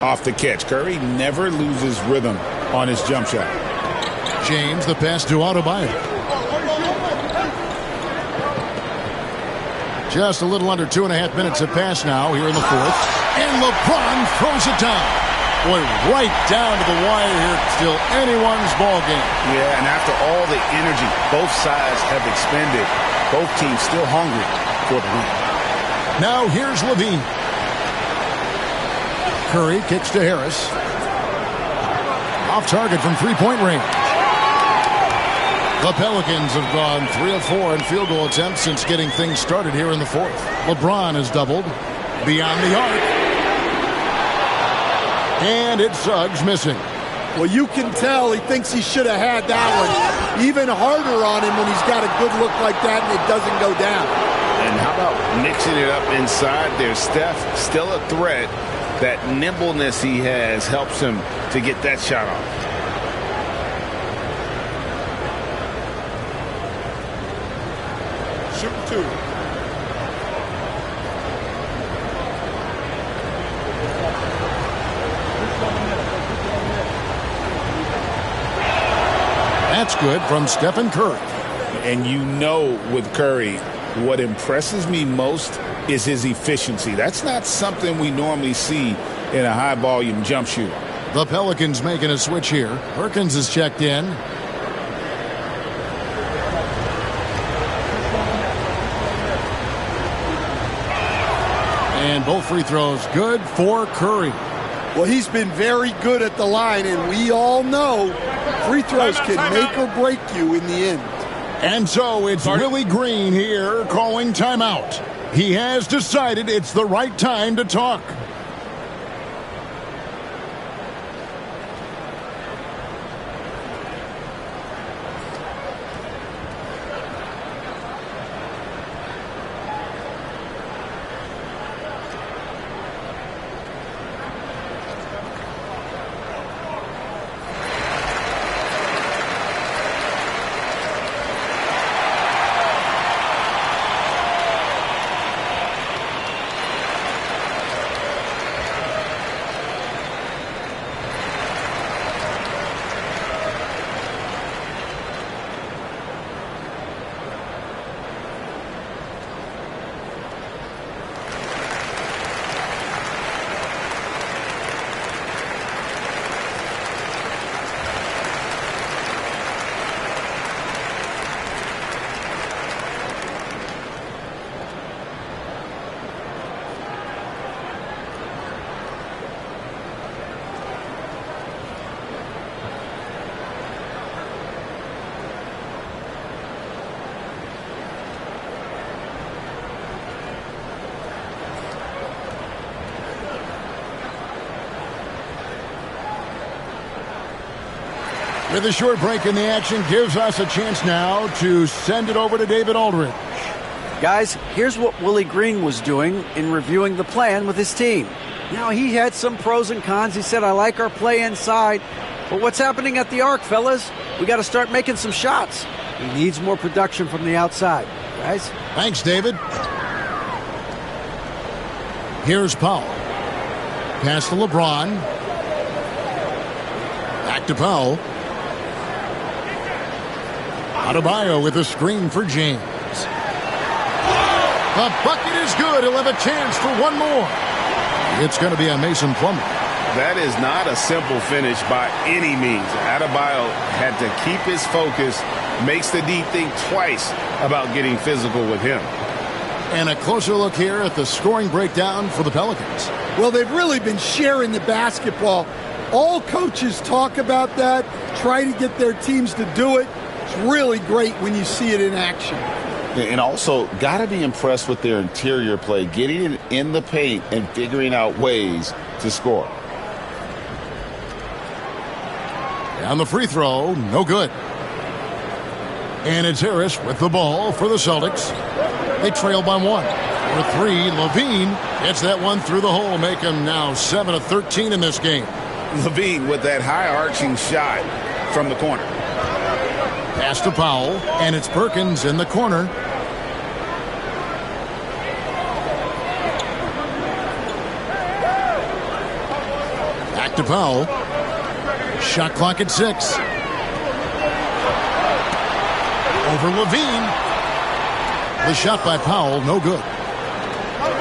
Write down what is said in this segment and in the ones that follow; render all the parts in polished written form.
off the catch. Curry never loses rhythm on his jump shot. James, the pass to Adebayo. Just a little under 2.5 minutes have passed now here in the fourth. And LeBron throws it down. Boy, right down to the wire here. Still anyone's ball game. Yeah, and after all the energy both sides have expended, both teams still hungry for the win. Now here's Levine. Curry kicks to Harris. Off target from three-point range. The Pelicans have gone 3 of 4 in field goal attempts since getting things started here in the fourth. LeBron has doubled beyond the arc. And it's Suggs missing. Well, you can tell he thinks he should have had that one. Even harder on him when he's got a good look like that and it doesn't go down. And how about mixing it up inside there? Steph, still a threat. That nimbleness he has helps him to get that shot off. Shooting two. That's good from Stephen Curry. And you know with Curry, what impresses me most is his efficiency. That's not something we normally see in a high-volume jump shooter. The Pelicans making a switch here. Perkins is checked in. And both free throws good for Curry. Well, he's been very good at the line, and we all know free throws can make or break you in the end. And so it's Willie Green here calling timeout. He has decided it's the right time to talk. With a short break in the action, gives us a chance now to send it over to David Aldridge. Guys, here's what Willie Green was doing in reviewing the plan with his team. Now, he had some pros and cons. He said, I like our play inside. But what's happening at the arc, fellas? We got to start making some shots. He needs more production from the outside. Guys? Thanks, David. Here's Powell. Pass to LeBron. Back to Powell. Adebayo with a screen for James. The bucket is good. He'll have a chance for one more. It's going to be a Mason Plumlee. That is not a simple finish by any means. Adebayo had to keep his focus, makes the D think twice about getting physical with him. And a closer look here at the scoring breakdown for the Pelicans. Well, they've really been sharing the basketball. All coaches talk about that, try to get their teams to do it. It's really great when you see it in action. And also, got to be impressed with their interior play, getting it in the paint and figuring out ways to score. On the free throw, no good. And it's Harris with the ball for the Celtics. They trail by one. For three, Levine gets that one through the hole, make him now 7 of 13 in this game. Levine with that high-arching shot from the corner. Pass to Powell, and it's Perkins in the corner. Back to Powell. Shot clock at 6. Over Levine. The shot by Powell, no good.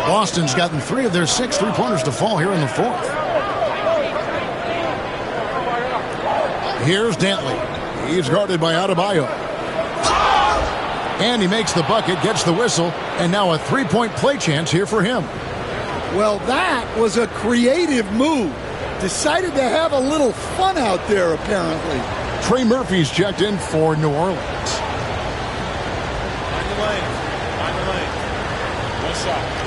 Boston's gotten 3 of their 6 3-pointers to fall here in the 4th. Here's Dantley. He's guarded by Adebayo. And he makes the bucket, gets the whistle, and now a 3-point play chance here for him. Well, that was a creative move. Decided to have a little fun out there, apparently. Trey Murphy's checked in for New Orleans. Find the lane. One shot.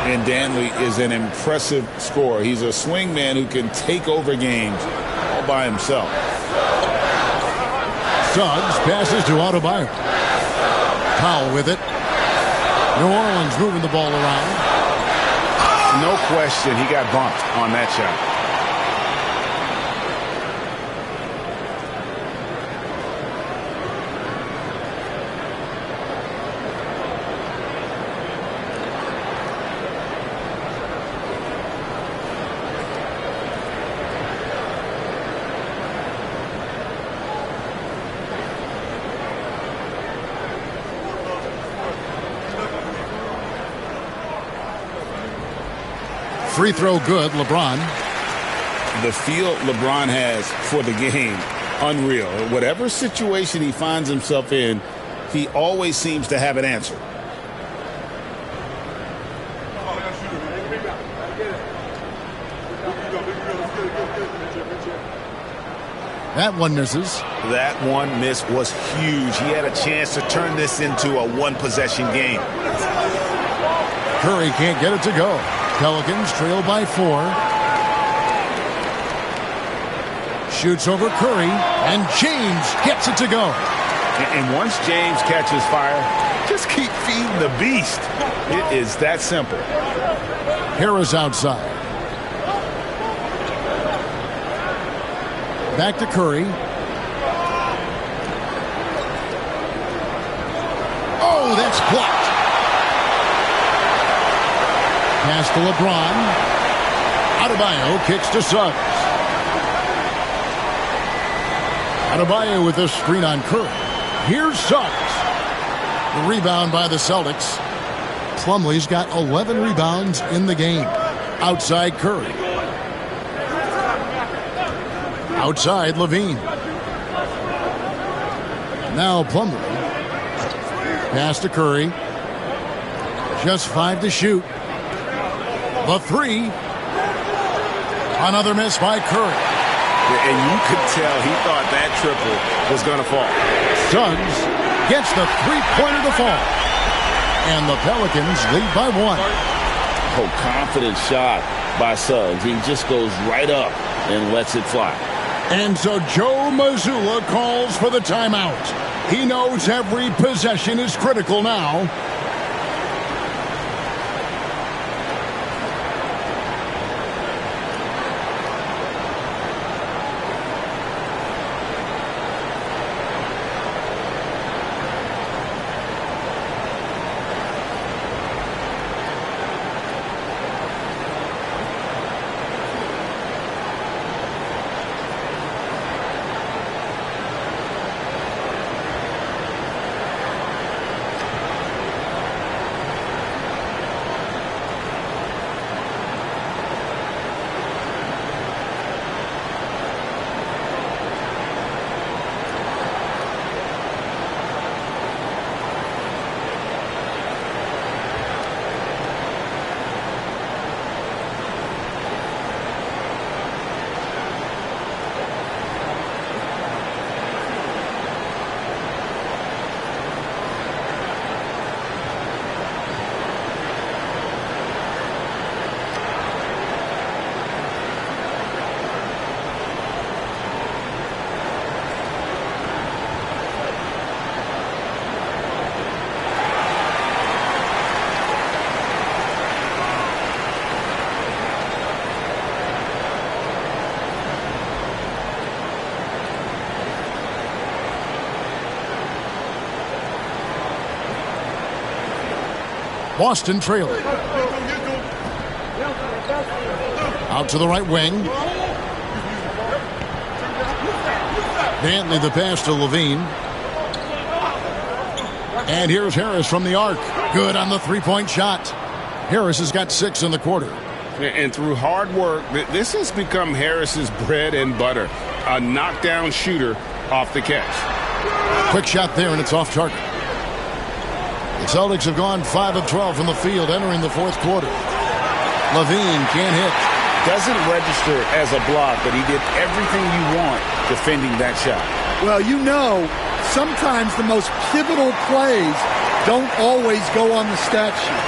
And Dantley is an impressive scorer. He's a swing man who can take over games all by himself. Suggs passes to Adebayo. Powell with it. New Orleans moving the ball around. No question, he got bumped on that shot. Free throw good, LeBron. The feel LeBron has for the game, unreal. Whatever situation he finds himself in, he always seems to have an answer. That one misses. That one miss was huge. He had a chance to turn this into a one-possession game. Curry can't get it to go. Pelicans trail by 4. Shoots over Curry, and James gets it to go. And once James catches fire, just keep feeding the beast. It is that simple. Harris outside. Back to Curry. Oh, that's blocked. Pass to LeBron. Adebayo kicks to Suggs. Adebayo with a screen on Curry. Here's Suggs. The rebound by the Celtics. Plumlee's got 11 rebounds in the game. Outside Curry. Outside Levine. Now Plumlee. Pass to Curry. Just 5 to shoot. The 3. Another miss by Curry. And you could tell he thought that triple was going to fall. Suggs gets the 3-pointer to fall. And the Pelicans lead by 1. Oh, confident shot by Suggs. He just goes right up and lets it fly. And so Joe Mazzulla calls for the timeout. He knows every possession is critical now. Boston trailing. Out to the right wing. Dantley the pass to Levine. And here's Harris from the arc. Good on the three-point shot. Harris has got 6 in the quarter. And through hard work, this has become Harris's bread and butter. A knockdown shooter off the catch. Quick shot there, and it's off target. The Celtics have gone 5 of 12 from the field entering the fourth quarter. Levine can't hit. Doesn't register as a block, but he did everything you want defending that shot. Well, you know, sometimes the most pivotal plays don't always go on the stat sheet.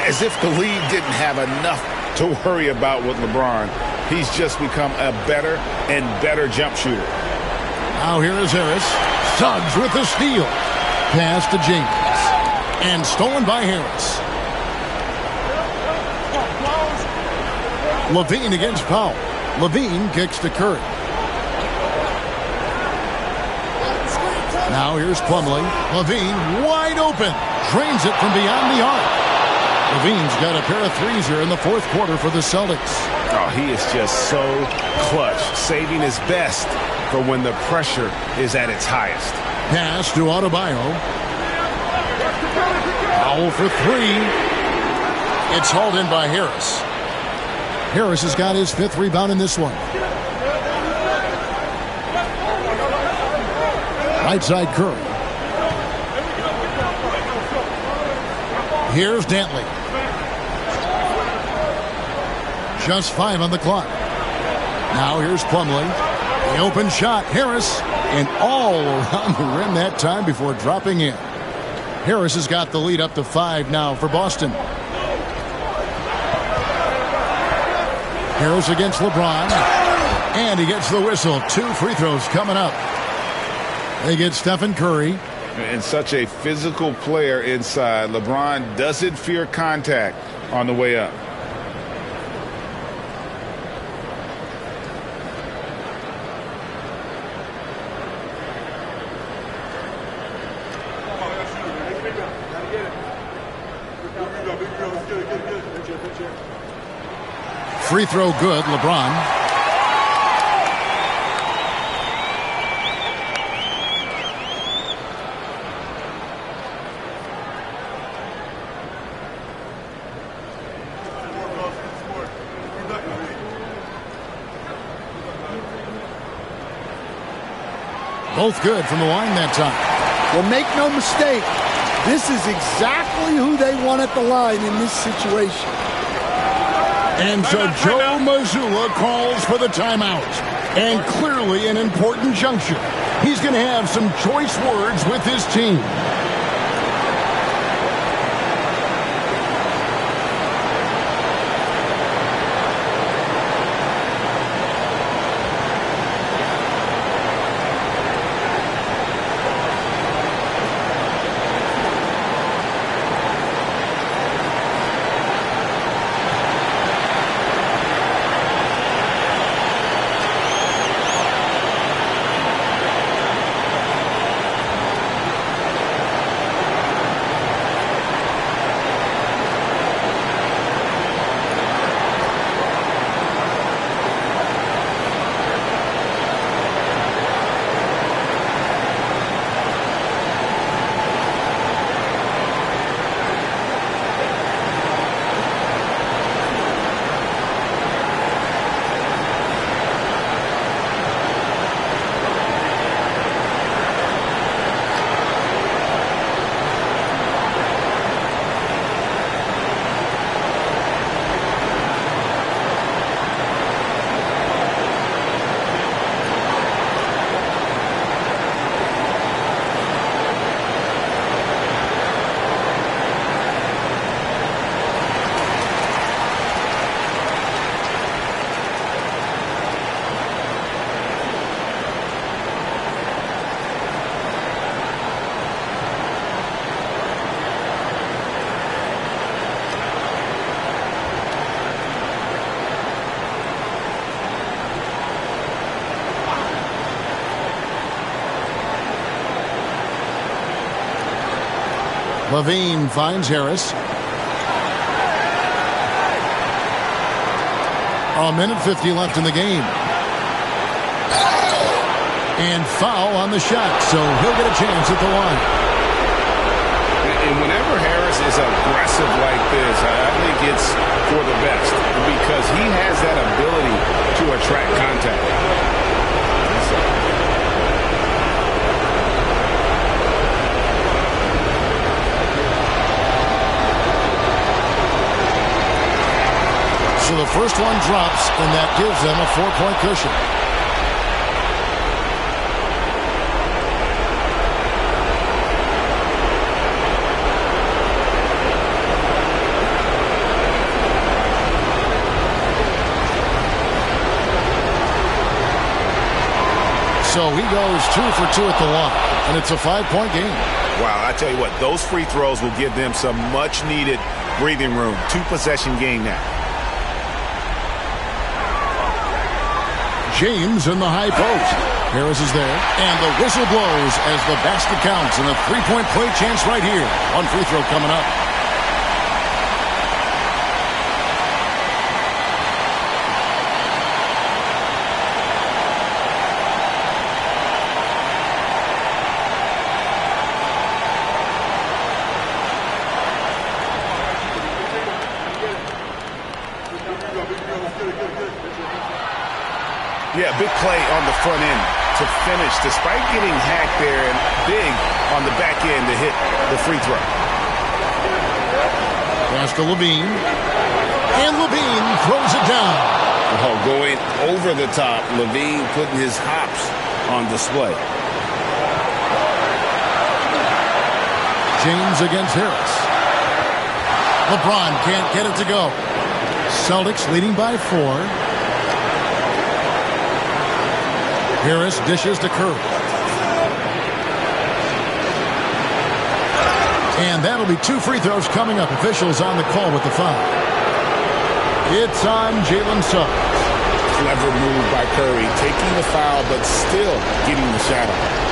As if the league didn't have enough to worry about with LeBron. He's just become a better and better jump shooter. Now here is Harris. Suggs with the steal. Pass to James. And stolen by Harris. Levine against Powell. Levine kicks to Curry. Now here's Plumlee. Levine wide open. Drains it from beyond the arc. Levine's got a pair of threes here in the fourth quarter for the Celtics. Oh, he is just so clutch, saving his best for when the pressure is at its highest. Pass to Adebayo. Powell for 3. It's hauled in by Harris. Harris has got his 5th rebound in this one. Right side Curry. Here's Dantley. Just 5 on the clock. Now here's Plumlee. The open shot. Harris. And all around the rim that time before dropping in. Harris has got the lead up to 5 now for Boston. Harris against LeBron. And he gets the whistle. 2 free throws coming up. They get Stephen Curry. And such a physical player inside. LeBron doesn't fear contact on the way up. Free throw good, LeBron. Both good from the line that time. Well, make no mistake, this is exactly who they want at the line in this situation. And so Joe Mazzulla calls for the timeout. And clearly an important juncture. He's going to have some choice words with his team. Levine finds Harris. 1:50 left in the game. And foul on the shot, so he'll get a chance at the line. And whenever Harris is aggressive like this, I think it's for the best because he has that ability to attract contact. So the first one drops, and that gives them a 4-point cushion. So he goes 2 for 2 at the line, and it's a 5-point game. Wow, I tell you what, those free throws will give them some much-needed breathing room. 2-possession game now. James in the high post. Harris is there, and the whistle blows as the basket counts, and a 3-point play chance right here. One free throw coming up. Yeah, big play on the front end to finish, despite getting hacked there, and big on the back end to hit the free throw. Pass to LaVine. And LaVine throws it down. Oh, going over the top. LaVine putting his hops on display. James against Harris. LeBron can't get it to go. Celtics leading by 4. Harris dishes to Curry. And that'll be 2 free throws coming up. Officials on the call with the foul. It's on Jalen Suggs. Clever move by Curry, taking the foul but still getting the shot off.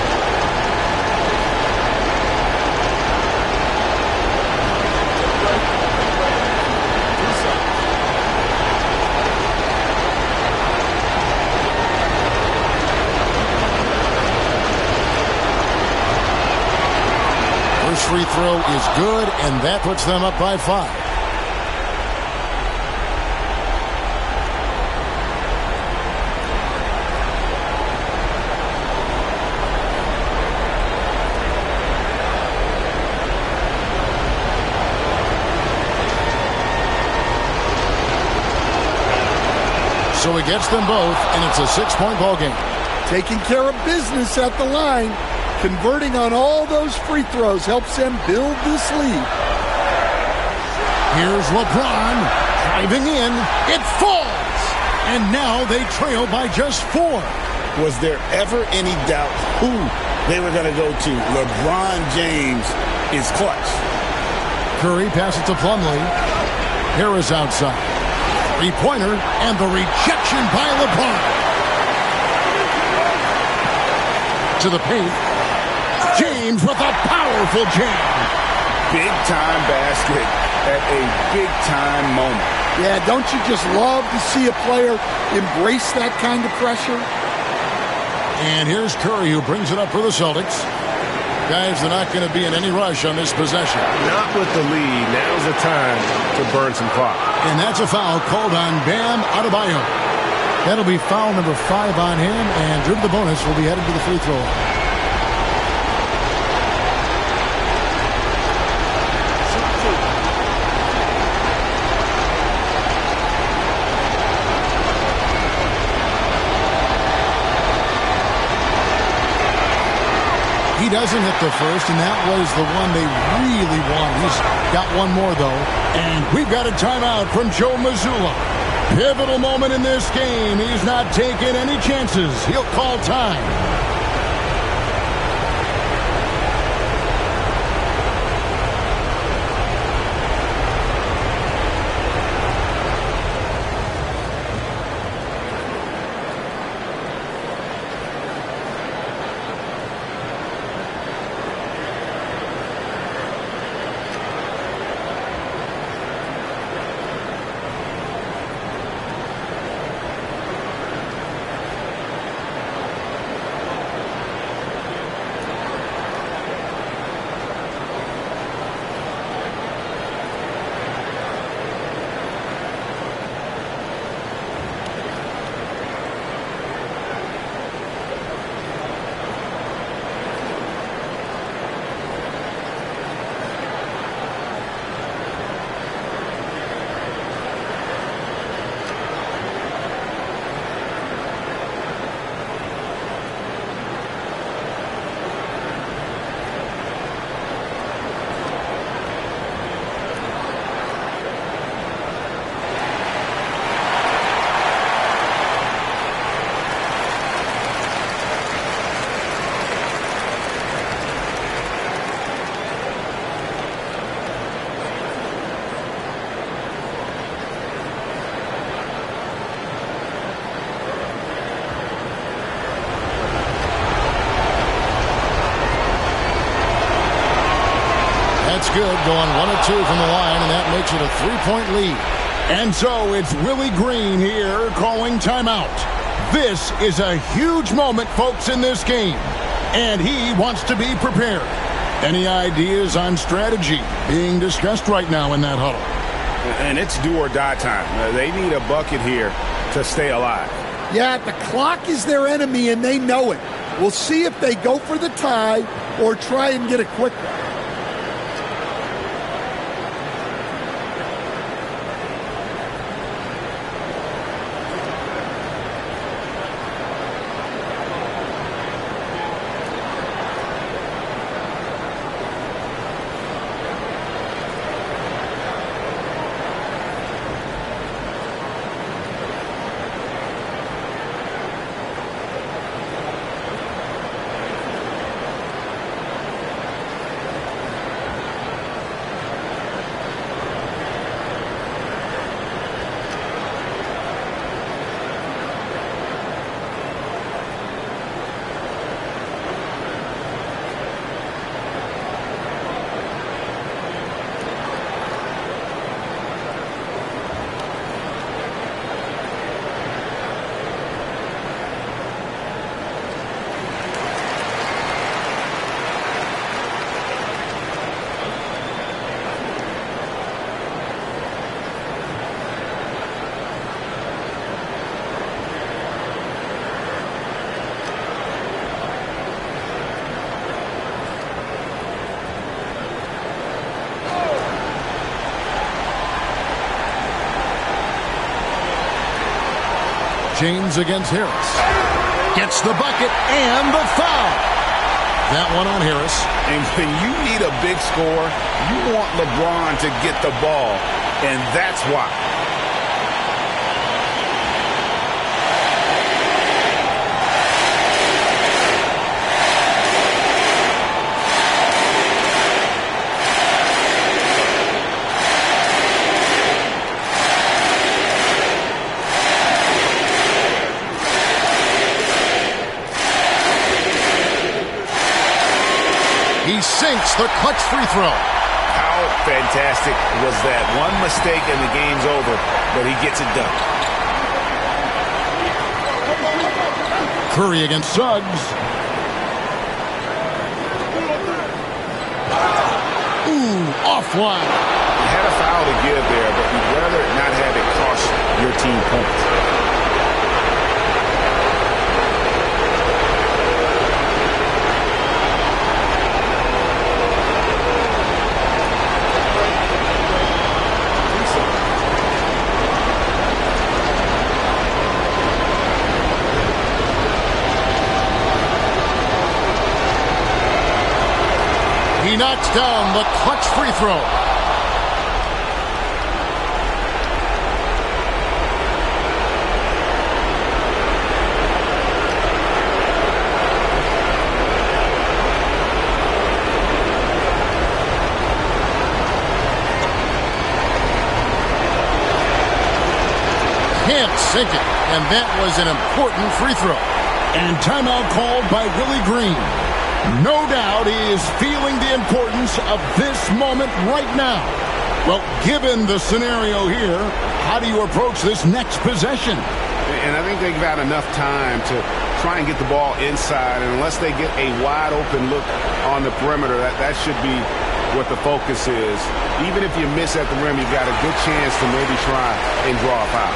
Free throw is good, and that puts them up by 5. So he gets them both, and it's a 6-point ball game. Taking care of business at the line. Converting on all those free throws helps them build this lead. Here's LeBron driving in. It falls. And now they trail by just 4. Was there ever any doubt who they were going to go to? LeBron James is clutch. Curry passes to Plumlee. Harris outside. 3-pointer, and the rejection by LeBron. To the paint. James with a powerful jam. Big-time basket at a big-time moment. Yeah, don't you just love to see a player embrace that kind of pressure? And here's Curry, who brings it up for the Celtics. Guys, they're not going to be in any rush on this possession. Not with the lead. Now's the time to burn some clock. And that's a foul called on Bam Adebayo. That'll be foul number 5 on him, and Drew the bonus will be headed to the free throw line. He doesn't hit the first, and that was the one they really wanted. He's got one more, though. And we've got a timeout from Joe Mazzulla. Pivotal moment in this game. He's not taking any chances. He'll call time. good, going 1 of 2 from the line, and that makes it a 3-point lead. And so it's Willie Green here calling timeout. This is a huge moment, folks, in this game, and he wants to be prepared. Any ideas on strategy being discussed right now in that huddle? And it's do or die time. They need a bucket here to stay alive. Yeah, the clock is their enemy, and they know it. We'll see if they go for the tie or try and get a quick one. James against Harris. Gets the bucket and the foul. That one on Harris. And when you need a big score, you want LeBron to get the ball, and that's why. He sinks the clutch free throw. How fantastic was that? One mistake and the game's over, but he gets it done. Curry against Suggs. Ooh, offline. You had a foul to give there, but you'd rather not have it cost your team points. He knocks down the clutch free throw. Can't sink it, and that was an important free throw. And timeout called by Willie Green. No doubt he is feeling the importance of this moment right now. Well, given the scenario here, how do you approach this next possession? And I think they've got enough time to try and get the ball inside. And unless they get a wide open look on the perimeter, that should be what the focus is. Even if you miss at the rim, you've got a good chance to maybe try and draw a foul.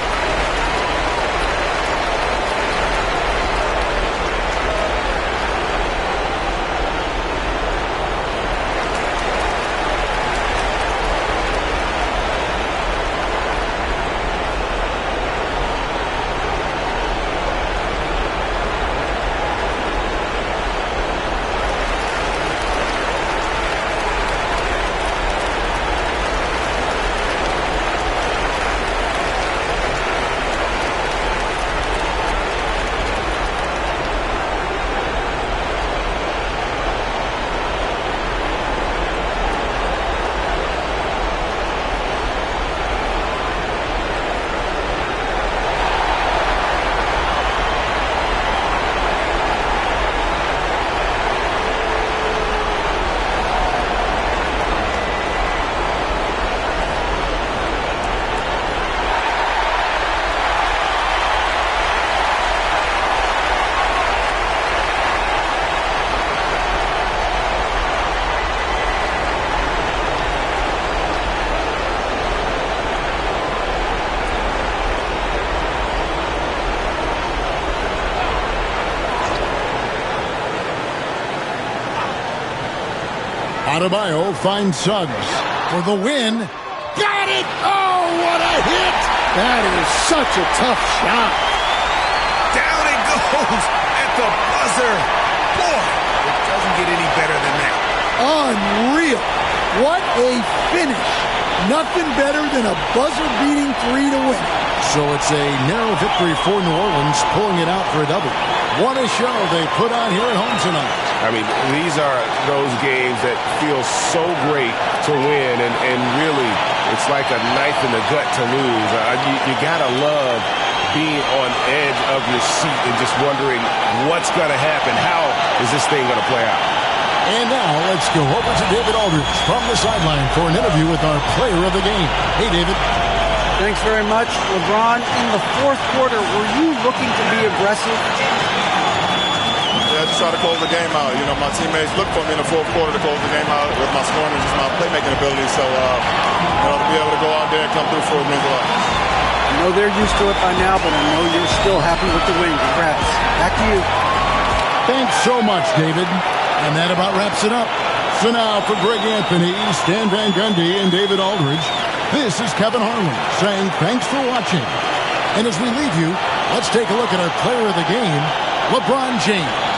Adebayo finds Suggs for the win. Got it! Oh, what a hit! That is such a tough shot. Down it goes at the buzzer. Boy, it doesn't get any better than that. Unreal. What a finish. Nothing better than a buzzer-beating 3 to win. So it's a narrow victory for New Orleans, pulling it out for a double. What a show they put on here at home tonight. I mean, these are those games that feel so great to win, and really, it's like a knife in the gut to lose. You gotta love being on edge of your seat and just wondering what's going to happen. How is this thing going to play out? And now let's go over to David Aldridge from the sideline for an interview with our player of the game. Hey, David. Thanks very much. LeBron, in the fourth quarter, were you looking to be aggressive? Yeah, I just try to close the game out. You know, my teammates looked for me in the fourth quarter to close the game out with my scoring and just my playmaking ability. So, to be able to go out there and come through for it means a lot. I know they're used to it by now, but I know you're still happy with the win. Congrats. Back to you. Thanks so much, David. And that about wraps it up. So now for Greg Anthony, Stan Van Gundy, and David Aldridge, this is Kevin Harlan saying thanks for watching. And as we leave you, let's take a look at our player of the game, LeBron James.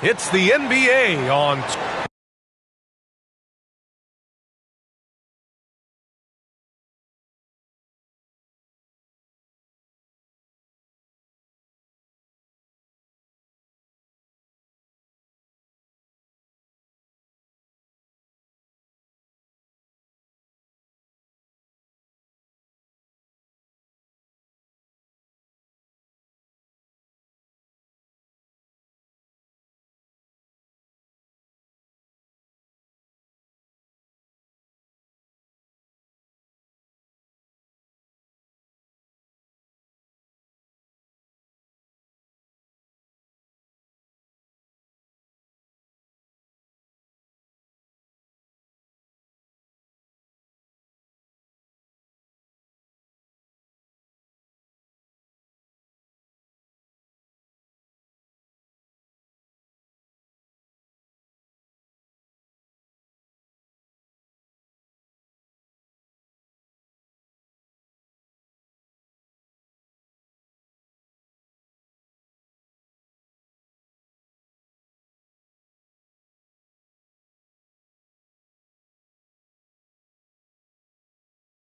It's the NBA on.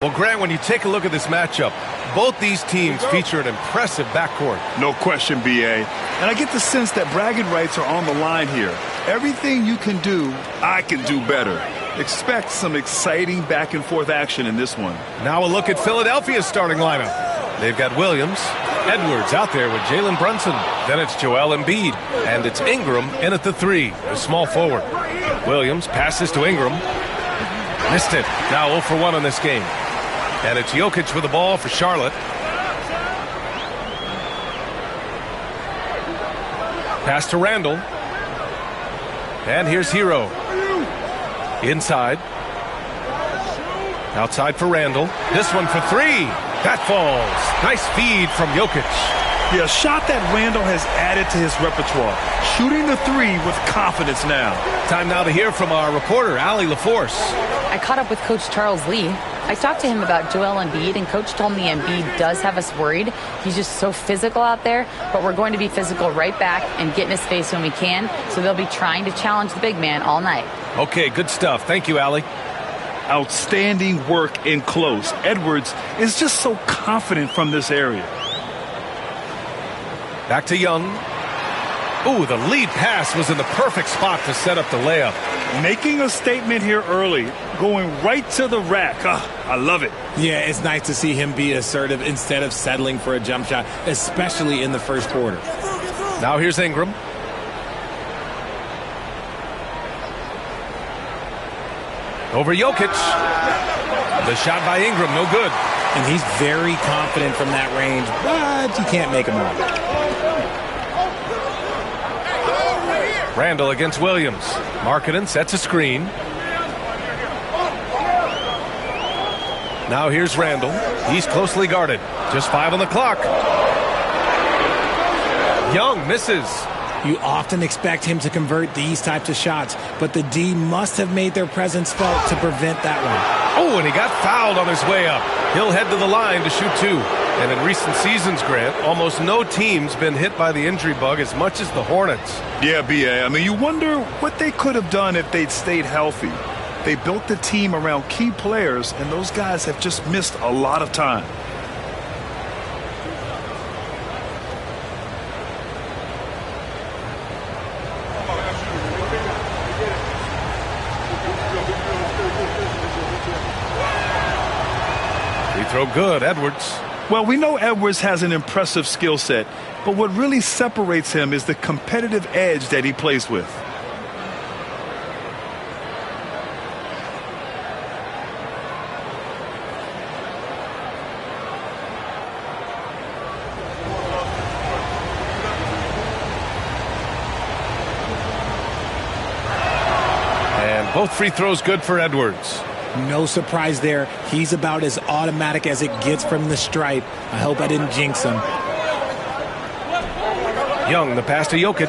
Well, Grant, when you take a look at this matchup, both these teams feature an impressive backcourt. No question, B.A. And I get the sense that bragging rights are on the line here. Everything you can do, I can do better. Expect some exciting back-and-forth action in this one. Now a look at Philadelphia's starting lineup. They've got Williams, Edwards out there with Jalen Brunson. Then it's Joel Embiid, and it's Ingram in at the 3, the small forward. Williams passes to Ingram. Missed it. Now 0 for 1 in this game. And it's Jokic with the ball for Charlotte. Pass to Randall. And here's Hero. Inside. Outside for Randall. This one for 3. That falls. Nice feed from Jokic. Yeah, a shot that Randall has added to his repertoire. Shooting the 3 with confidence now. Time now to hear from our reporter, Allie LaForce. I caught up with Coach Charles Lee. I talked to him about Joel Embiid, and Coach told me Embiid does have us worried. He's just so physical out there, but we're going to be physical right back and get in his face when we can, so they'll be trying to challenge the big man all night. Okay, good stuff. Thank you, Allie. Outstanding work in close. Edwards is just so confident from this area. Back to Young. Ooh, the lead pass was in the perfect spot to set up the layup. Making a statement here early, going right to the rack. I love it. Yeah, it's nice to see him be assertive instead of settling for a jump shot, especially in the first quarter. Now here's Ingram. Over Jokic. The shot by Ingram, no good. And he's very confident from that range, but you can't make him all. Randall against Williams. Markkanen sets a screen. Now here's Randall. He's closely guarded. Just 5 on the clock. Young misses. You often expect him to convert these types of shots, but the D must have made their presence felt to prevent that one. Oh, and he got fouled on his way up. He'll head to the line to shoot 2. And in recent seasons, Grant, almost no team's been hit by the injury bug as much as the Hornets. Yeah, B.A. I mean, you wonder what they could have done if they'd stayed healthy. They built the team around key players, and those guys have just missed a lot of time. Free throw good, Edwards. Well, we know Edwards has an impressive skill set, but what really separates him is the competitive edge that he plays with. And both free throws good for Edwards. No surprise there. He's about as automatic as it gets from the stripe. I hope I didn't jinx him. Young, the pass to Jokic.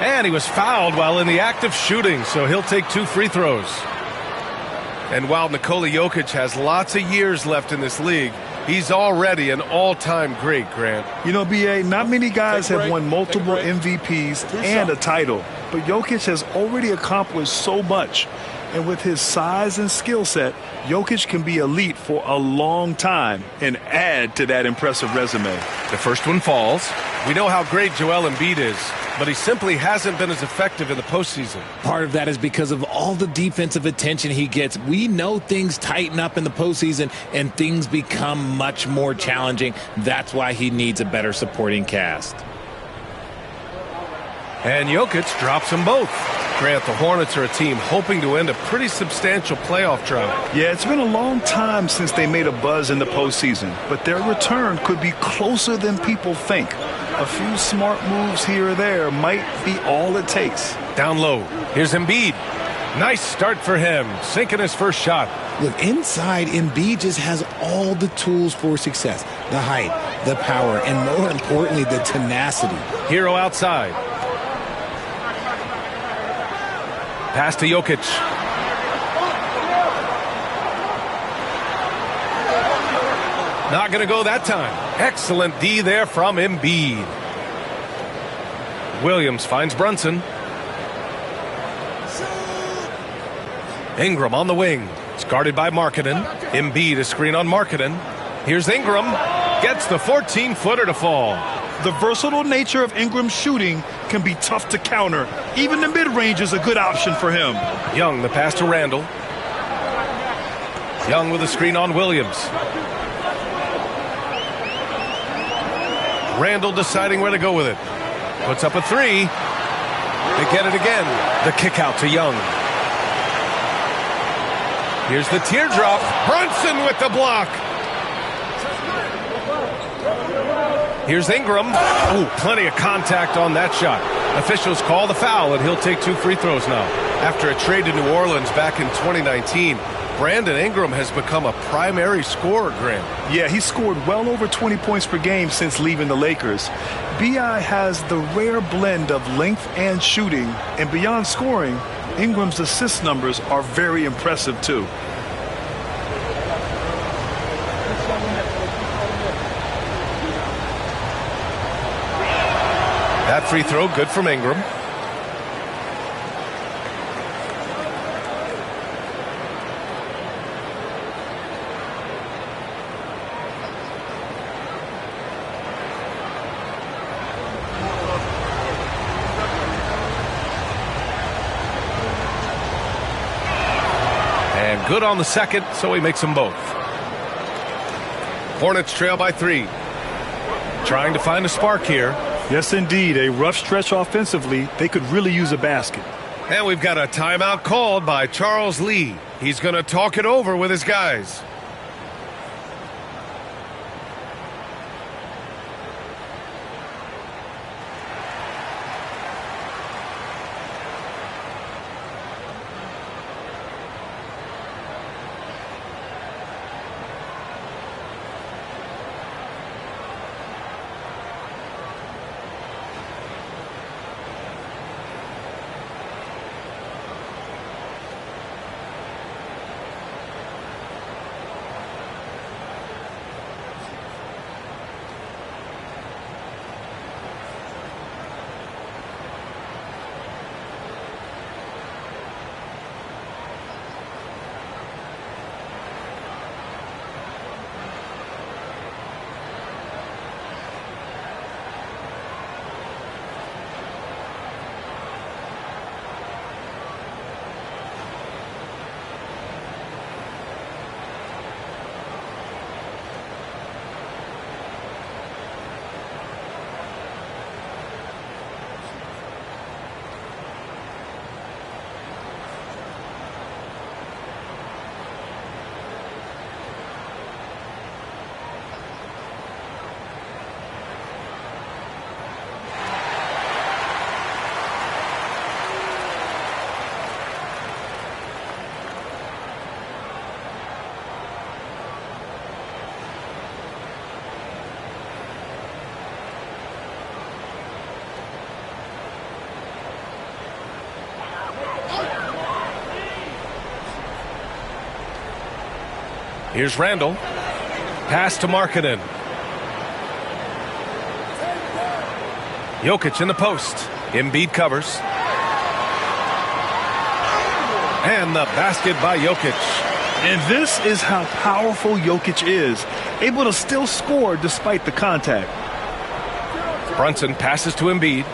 And he was fouled while in the act of shooting, so he'll take 2 free throws. And while Nikola Jokic has lots of years left in this league, He's already an all-time great, Grant. You know, B.A., not many guys have won multiple MVPs and a title, but Jokic has already accomplished so much. And with his size and skill set, Jokic can be elite for a long time and add to that impressive resume. The first one falls. We know how great Joel Embiid is, but he simply hasn't been as effective in the postseason. Part of that is because of all the defensive attention he gets. We know things tighten up in the postseason and things become much more challenging. That's why he needs a better supporting cast. And Jokic drops them both. Grant, the Hornets are a team hoping to end a pretty substantial playoff drought. Yeah, it's been a long time since they made a buzz in the postseason, but their return could be closer than people think. A few smart moves here or there might be all it takes. Down low. Here's Embiid. Nice start for him, sinking his first shot. Look, inside, Embiid just has all the tools for success. The height, the power, and more importantly, the tenacity. Hero outside. Pass to Jokic. Not going to go that time. Excellent D there from Embiid. Williams finds Brunson. Ingram on the wing. It's guarded by Markkanen. Embiid a screen on Markkanen. Here's Ingram. Gets the 14-footer to fall. The versatile nature of Ingram's shooting can be tough to counter. Even the mid-range is a good option for him. Young, the pass to Randall. Young with a screen on Williams. Randall deciding where to go with it. Puts up a three. They get it again. The kick out to Young. Here's the teardrop. Brunson with the block. Here's Ingram. Oh, plenty of contact on that shot. Officials call the foul, and he'll take 2 free throws now. After a trade to New Orleans back in 2019, Brandon Ingram has become a primary scorer, Grant. Yeah, he scored well over 20 points per game since leaving the Lakers. B.I. has the rare blend of length and shooting, and beyond scoring, Ingram's assist numbers are very impressive, too. That free throw, good from Ingram. And good on the second, so he makes them both. Hornets trail by 3. Trying to find a spark here. Yes, indeed. A rough stretch offensively. They could really use a basket. And we've got a timeout called by Charles Lee. He's going to talk it over with his guys. Here's Randall. Pass to Markkanen. Jokic in the post. Embiid covers. And the basket by Jokic. And this is how powerful Jokic is. Able to still score despite the contact. Brunson passes to Embiid.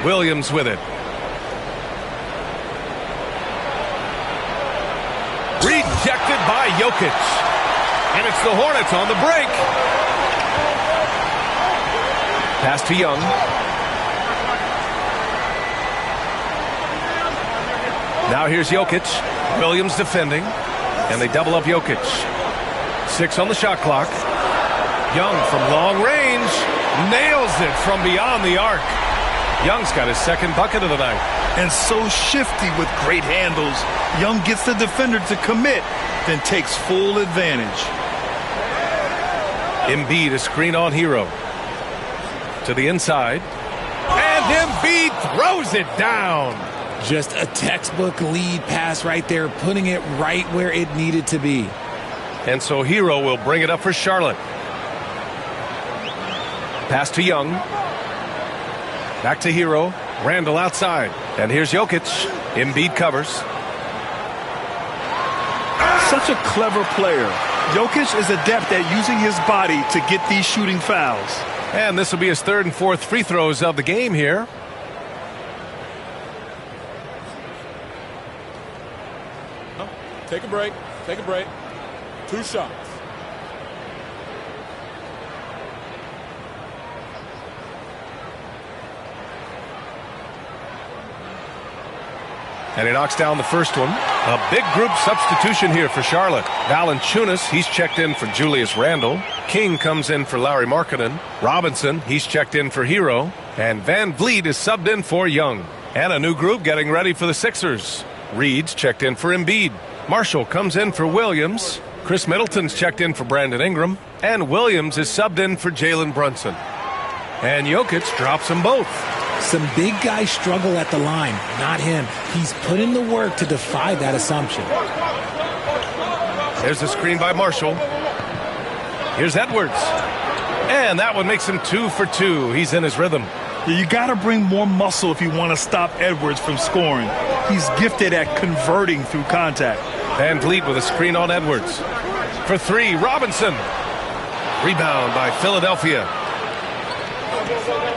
Williams with it. Rejected by Jokic. And it's the Hornets on the break. Pass to Young. Now here's Jokic. Williams defending. And they double up Jokic. 6 on the shot clock. Young from long range. Nails it from beyond the arc. Young's got his second bucket of the night. And so shifty with great handles. Young gets the defender to commit, then takes full advantage. Embiid a screen on Hero. To the inside. And Embiid throws it down. Just a textbook lead pass right there, putting it right where it needed to be. And so Hero will bring it up for Charlotte. Pass to Young. Back to Hero. Randall outside. And here's Jokic. Embiid covers. Such a clever player. Jokic is adept at using his body to get these shooting fouls. And this will be his third and fourth free throws of the game here. Take a break. Take a break. 2 shots. And he knocks down the first one. A big group substitution here for Charlotte. Valanciunas, he's checked in for Julius Randle. King comes in for Lauri Markkanen. Robinson, he's checked in for Hero. And Van Vliet is subbed in for Young. And a new group getting ready for the Sixers. Reed's checked in for Embiid. Marshall comes in for Williams. Chris Middleton's checked in for Brandon Ingram. And Williams is subbed in for Jalen Brunson. And Jokic drops them both. Some big guys struggle at the line, not him. He's put in the work to defy that assumption. There's a screen by Marshall. Here's Edwards. And that one makes him 2 for 2. He's in his rhythm. You got to bring more muscle if you want to stop Edwards from scoring. He's gifted at converting through contact. Van Vliet with a screen on Edwards. For 3, Robinson. Rebound by Philadelphia.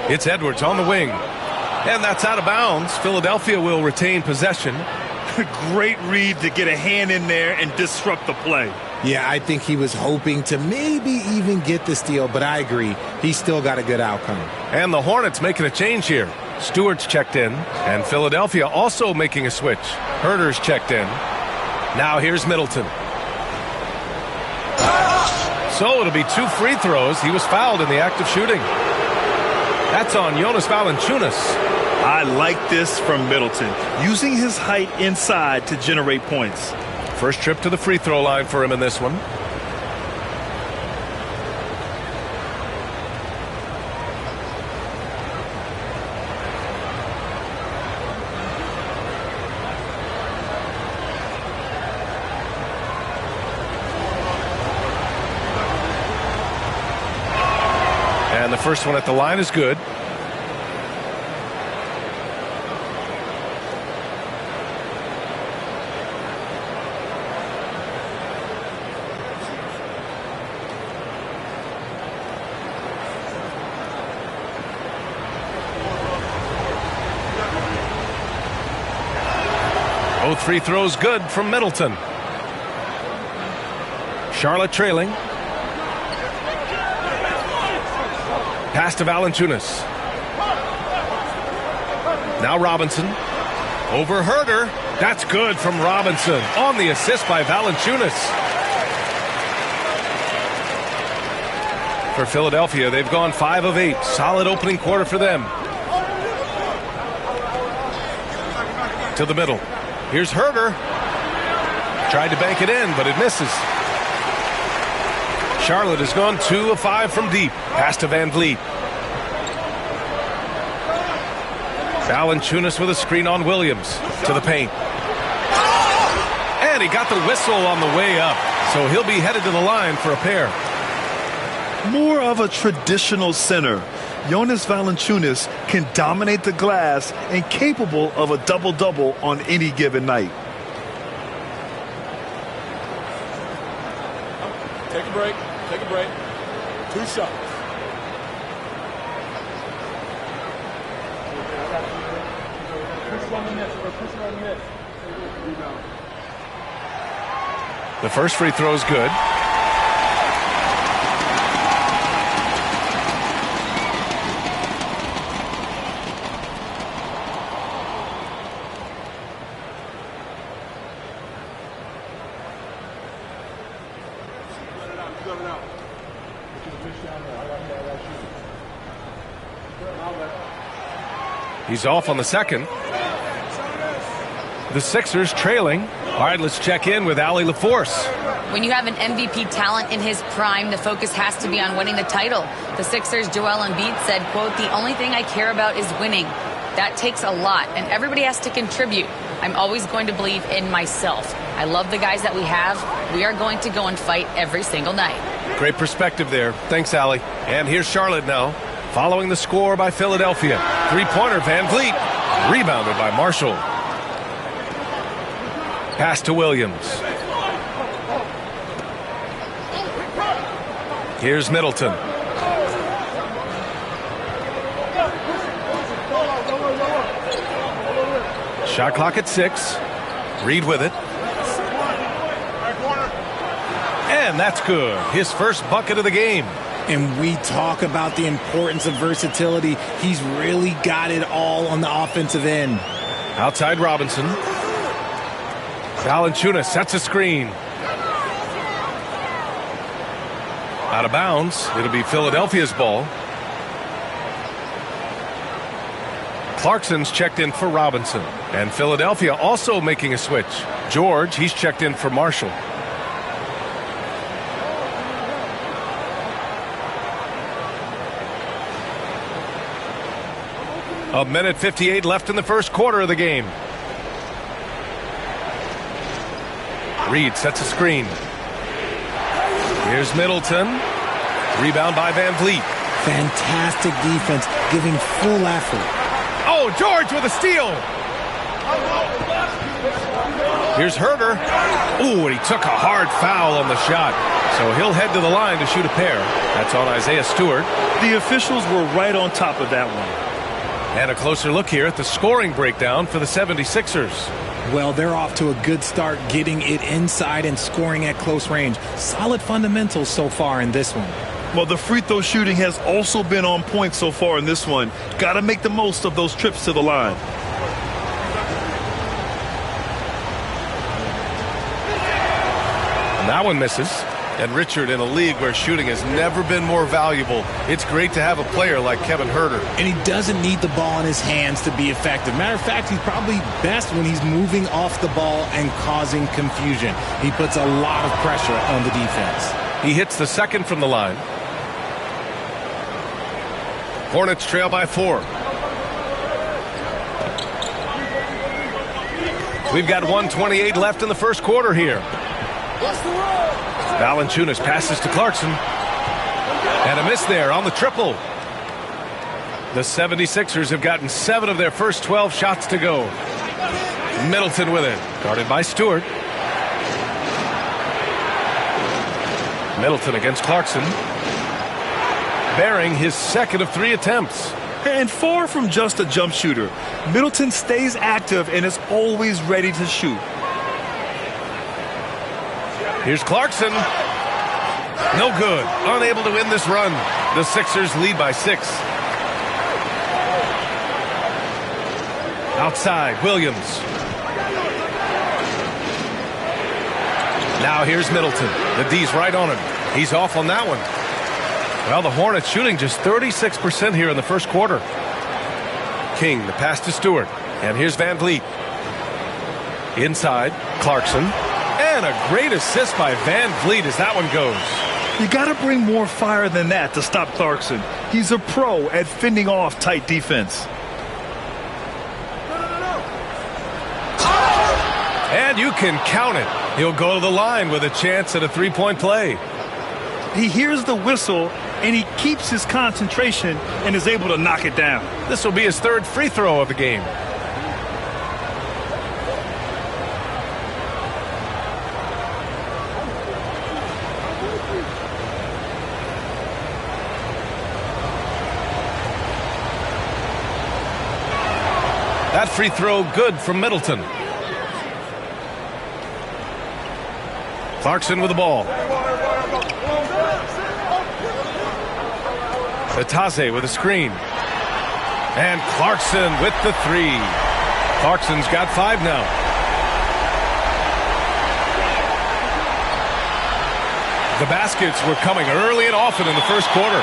It's Edwards on the wing. And that's out of bounds. Philadelphia will retain possession. Great read to get a hand in there and disrupt the play. Yeah, I think he was hoping to maybe even get the steal, but I agree. He still got a good outcome. And the Hornets making a change here. Stewart's checked in, and Philadelphia also making a switch. Herter's checked in. Now here's Middleton. So it'll be 2 free throws. He was fouled in the act of shooting. That's on Jonas Valanciunas. I like this from Middleton, using his height inside to generate points. First trip to the free throw line for him in this one. And the first one at the line is good. Both free throws good from Middleton. Charlotte trailing. Pass to Valanciunas. Now Robinson. Over Herter. That's good from Robinson. On the assist by Valanciunas. For Philadelphia, they've gone 5 of 8. Solid opening quarter for them. To the middle. Here's Herter. Tried to bank it in, but it misses. Charlotte has gone 2 of 5 from deep. Pass to Van Vliet. Valanciunas with a screen on Williams. To the paint. And he got the whistle on the way up. So he'll be headed to the line for a pair. More of a traditional center, Jonas Valanciunas can dominate the glass and capable of a double-double on any given night. Take a break. Take a break. 2 shots. The first free throw is good. He's off on the second. The Sixers trailing. All right, let's check in with Allie LaForce. When you have an MVP talent in his prime, the focus has to be on winning the title. The Sixers' Joel Embiid said, quote, "The only thing I care about is winning. That takes a lot, and everybody has to contribute. I'm always going to believe in myself. I love the guys that we have. We are going to go and fight every single night." Great perspective there. Thanks, Allie. And here's Charlotte now, following the score by Philadelphia. Three-pointer, Van Vliet. Rebounded by Marshall. Pass to Williams. Here's Middleton. Shot clock at 6. Reed with it. And that's good. His first bucket of the game. And we talk about the importance of versatility. He's really got it all on the offensive end. Outside Robinson. Valanciunas sets a screen. Out of bounds. It'll be Philadelphia's ball. Clarkson's checked in for Robinson. And Philadelphia also making a switch. George, he's checked in for Marshall. A minute 58 left in the first quarter of the game. Reed sets a screen. Here's Middleton. Rebound by Van Vliet. Fantastic defense, giving full effort. Oh, George with a steal. Here's Herter. Ooh, and he took a hard foul on the shot. So he'll head to the line to shoot a pair. That's on Isaiah Stewart. The officials were right on top of that one. And a closer look here at the scoring breakdown for the 76ers. Well, they're off to a good start getting it inside and scoring at close range. Solid fundamentals so far in this one. Well, the free throw shooting has also been on point so far in this one. Got to make the most of those trips to the line. And that one misses. And Richard, in a league where shooting has never been more valuable, it's great to have a player like Kevin Herter. And he doesn't need the ball in his hands to be effective. Matter of fact, he's probably best when he's moving off the ball and causing confusion. He puts a lot of pressure on the defense. He hits the second from the line. Hornets trail by 4. We've got 1:28 left in the first quarter here. Valanciunas passes to Clarkson. And a miss there on the triple. The 76ers have gotten 7 of their first 12 shots to go. Middleton with it. Guarded by Stewart. Middleton against Clarkson. Bearing his second of 3 attempts. And far from just a jump shooter, Middleton stays active and is always ready to shoot. Here's Clarkson. No good. Unable to win this run. The Sixers lead by 6. Outside, Williams. Now here's Middleton. The D's right on him. He's off on that one. Well, the Hornets shooting just 36% here in the first quarter. King, the pass to Stewart. And here's Van Vliet. Inside, Clarkson. And a great assist by Van Vliet as that one goes. You got to bring more fire than that to stop Clarkson. He's a pro at fending off tight defense. And And you can count it. He'll go to the line with a chance at a three-point play. He hears the whistle, and he keeps his concentration and is able to knock it down. This will be his third free throw of the game. That free throw good from Middleton. Clarkson with the ball. Batase with a screen. And Clarkson with the three. Clarkson's got 5 now. The baskets were coming early and often in the first quarter.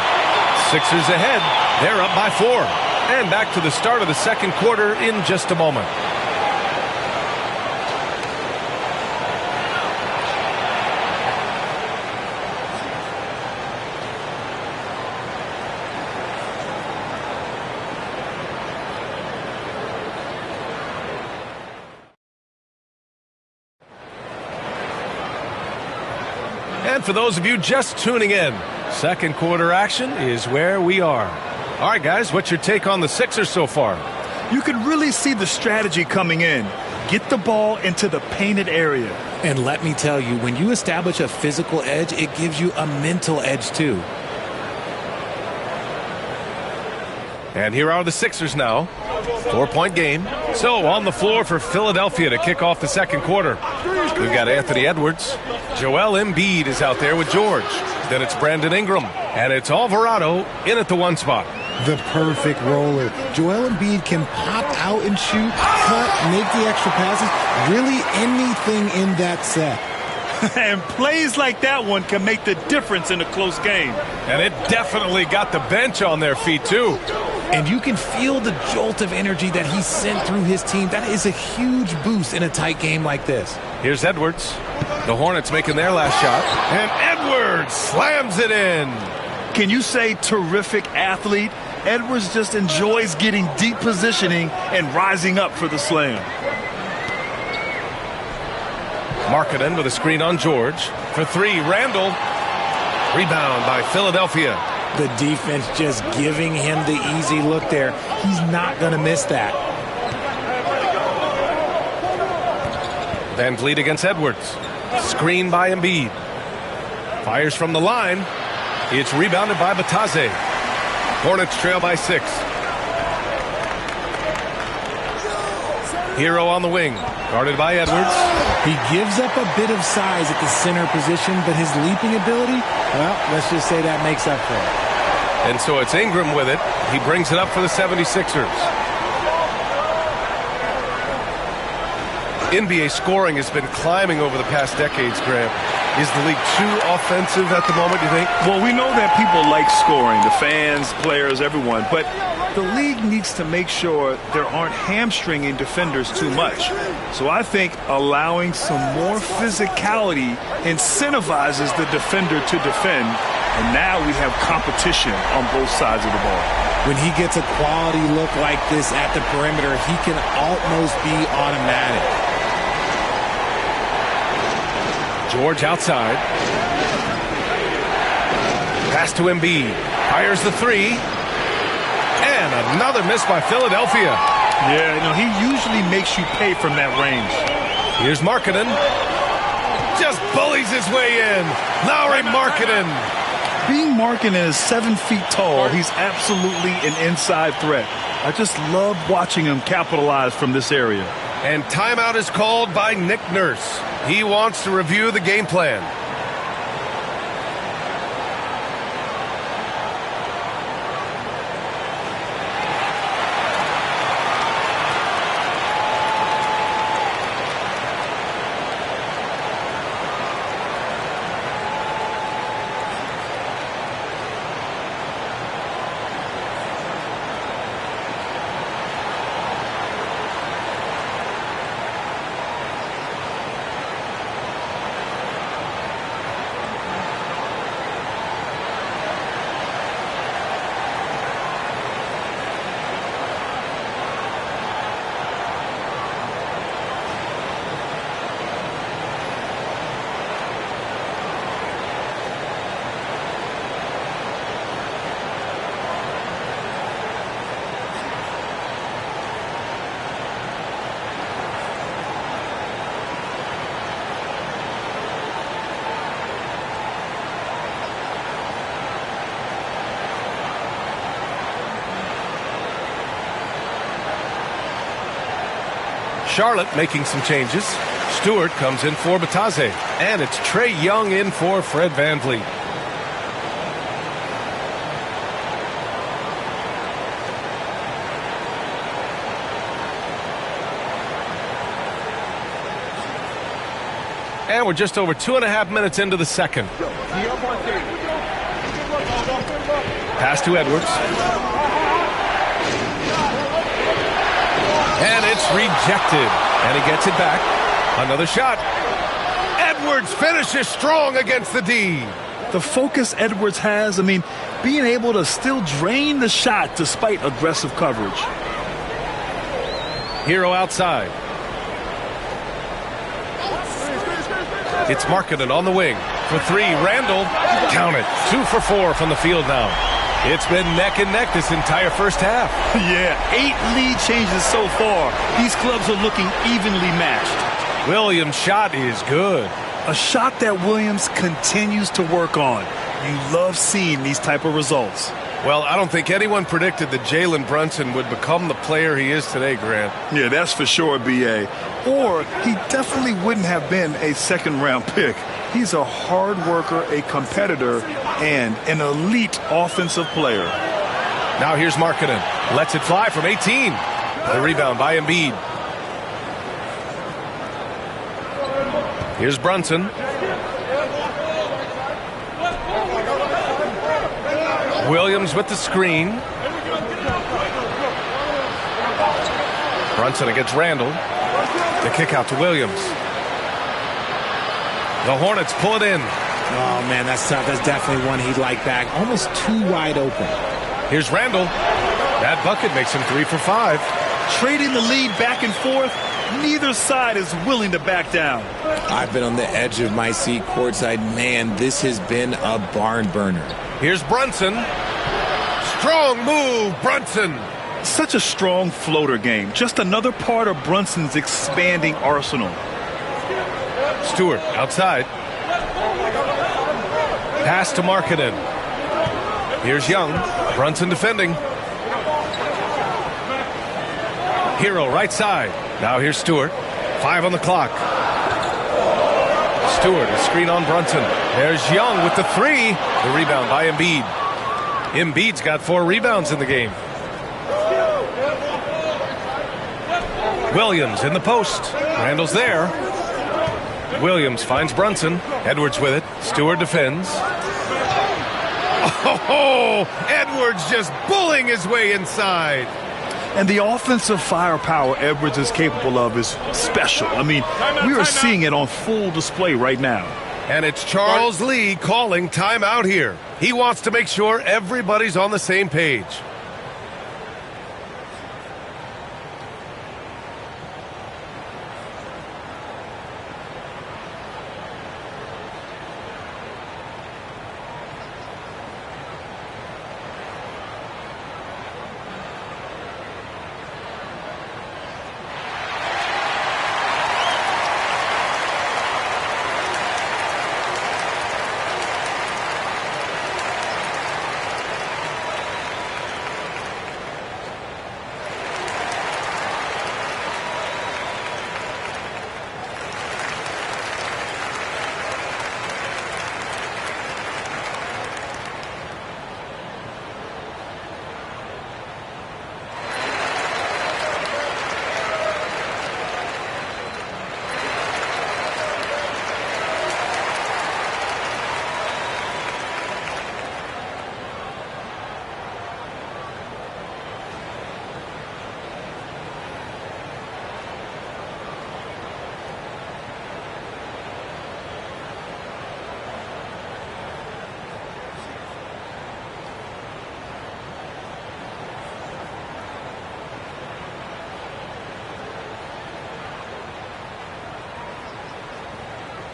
Sixers ahead. They're up by 4. And back to the start of the second quarter in just a moment. And for those of you just tuning in, second quarter action is where we are. All right, guys, what's your take on the Sixers so far? You can really see the strategy coming in. Get the ball into the painted area. And let me tell you, when you establish a physical edge, it gives you a mental edge too. And here are the Sixers now. 4-point game. So on the floor for Philadelphia to kick off the second quarter. We've got Anthony Edwards. Joel Embiid is out there with George. Then it's Brandon Ingram. And it's Alvarado in at the 1 spot. The perfect roller. Joel Embiid can pop out and shoot, cut, make the extra passes, really anything in that set. And plays like that one can make the difference in a close game. And it definitely got the bench on their feet, too. And you can feel the jolt of energy that he sent through his team. That is a huge boost in a tight game like this. Here's Edwards. The Hornets making their last shot. And Edwards slams it in. Can you say terrific athlete? Edwards just enjoys getting deep positioning and rising up for the slam. Markkanen with a screen on George. For 3, Randall. Rebound by Philadelphia. The defense just giving him the easy look there. He's not going to miss that. Van Vliet against Edwards. Screen by Embiid. Fires from the line. It's rebounded by Batase. Hornets trail by 6. Hero on the wing. Guarded by Edwards. He gives up a bit of size at the center position, but his leaping ability, well, let's just say that makes up for it. And so it's Ingram with it. He brings it up for the 76ers. NBA scoring has been climbing over the past decades, Graham. Is the league too offensive at the moment, you think? Well, we know that people like scoring, the fans, players, everyone, but the league needs to make sure there aren't hamstringing defenders too much. So I think allowing some more physicality incentivizes the defender to defend, and now we have competition on both sides of the ball. When he gets a quality look like this at the perimeter, he can almost be automatic. George outside. Pass to Embiid. Fires the 3. And another miss by Philadelphia. Yeah, you know, he usually makes you pay from that range. Here's Markkanen. Just bullies his way in. Lauri Markkanen. Being Markkanen is 7 feet tall. He's absolutely an inside threat. I just love watching him capitalize from this area. And timeout is called by Nick Nurse. He wants to review the game plan. Charlotte making some changes. Stewart comes in for Batase. And it's Trae Young in for Fred VanVleet. And we're just over 2.5 minutes into the second. Pass to Edwards. And it's rejected. And he gets it back. Another shot. Edwards finishes strong against the D. The focus Edwards has, being able to still drain the shot despite aggressive coverage. Hero outside. It's Markkanen on the wing. For three, Randall. Count it. 2 for 4 from the field now. It's been neck and neck this entire first half. Yeah, 8 lead changes so far. These clubs are looking evenly matched. Williams' shot is good. A shot that Williams continues to work on. You love seeing these type of results. Well, I don't think anyone predicted that Jalen Brunson would become the player he is today, Grant. Yeah, that's for sure, B.A. Or he definitely wouldn't have been a second-round pick. He's a hard worker, a competitor, and an elite offensive player. Now here's Markkanen. Lets it fly from 18. The rebound by Embiid. Here's Brunson. Williams with the screen. Brunson against Randall. The kick out to Williams. The Hornets pull it in. Oh, man, that's tough. That's definitely one he'd like back. Almost too wide open. Here's Randall. That bucket makes him 3 for 5. Trading the lead back and forth. Neither side is willing to back down. I've been on the edge of my seat courtside. Man, this has been a barn burner. Here's Brunson. Strong move, Brunson. Such a strong floater game. Just another part of Brunson's expanding arsenal. Stewart outside. Pass to Markkanen. Here's Young. Brunson defending. Hero right side. Now here's Stewart. 5 on the clock. Stewart, a screen on Brunson. There's Young with the 3. The rebound by Embiid. Embiid's got 4 rebounds in the game. Williams in the post. Randall's there. Williams finds Brunson. Edwards with it. Stewart defends. Oh, Edwards just bullying his way inside. And the offensive firepower Edwards is capable of is special. We are seeing it on full display right now. And it's Charles Lee calling timeout here. He wants to make sure everybody's on the same page.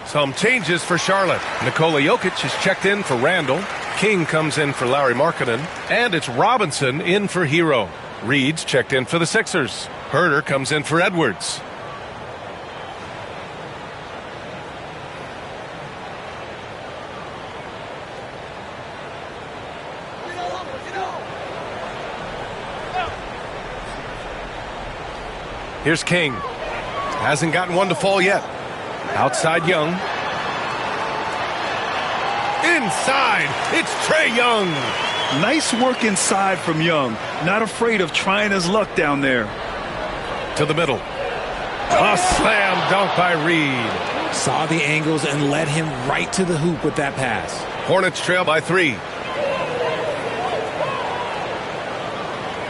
Some changes for Charlotte. Nikola Jokic is checked in for Randall. King comes in for Lauri Markkanen. And it's Robinson in for Hero. Reed's checked in for the Sixers. Herter comes in for Edwards. Here's King. Hasn't gotten one to fall yet. Outside Young. Inside, it's Trae Young. Nice work inside from Young. Not afraid of trying his luck down there. To the middle. A slam dunk by Reed. Saw the angles and led him right to the hoop with that pass. Hornets trail by 3.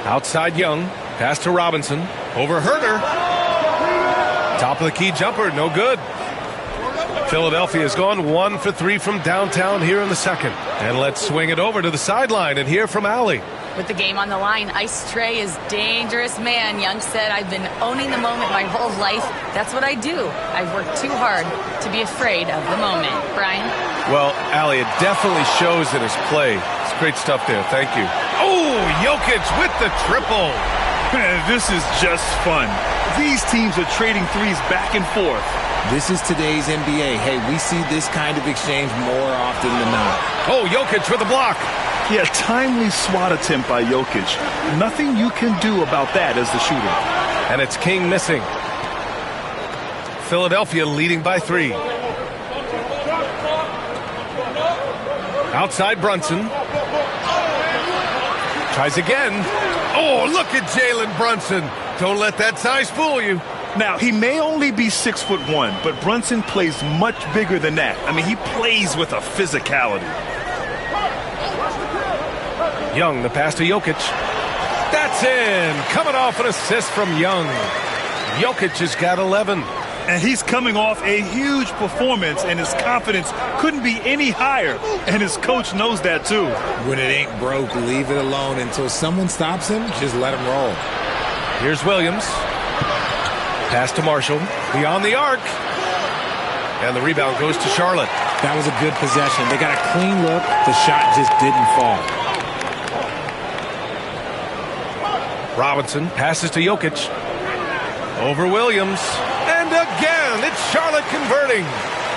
Outside Young. Pass to Robinson. Over Herter. Top of the key jumper. No good. Philadelphia's gone 1 for 3 from downtown here in the second. And let's swing it over to the sideline and hear from Allie. With the game on the line, Ice Trae is dangerous man. Young said, I've been owning the moment my whole life. That's what I do. I've worked too hard to be afraid of the moment. Brian? Well, Allie, it definitely shows in his play. It's great stuff there. Thank you. Oh, Jokic with the triple. Man, this is just fun. These teams are trading threes back and forth. This is today's NBA. Hey, we see this kind of exchange more often than not. Oh, Jokic for the block. Yeah, timely swat attempt by Jokic. Nothing you can do about that as the shooter. And it's King missing. Philadelphia leading by 3. Outside Brunson. Tries again. Oh, look at Jalen Brunson. Don't let that size fool you. Now, he may only be 6'1", but Brunson plays much bigger than that. I mean, he plays with a physicality. Young, the pass to Jokic. That's in. Coming off an assist from Young. Jokic has got 11. And he's coming off a huge performance, and his confidence couldn't be any higher. And his coach knows that, too. When it ain't broke, leave it alone. Until someone stops him, just let him roll. Here's Williams. Pass to Marshall. Beyond the arc. And the rebound goes to Charlotte. That was a good possession. They got a clean look. The shot just didn't fall. Robinson passes to Jokic. Over Williams. And again, it's Charlotte converting.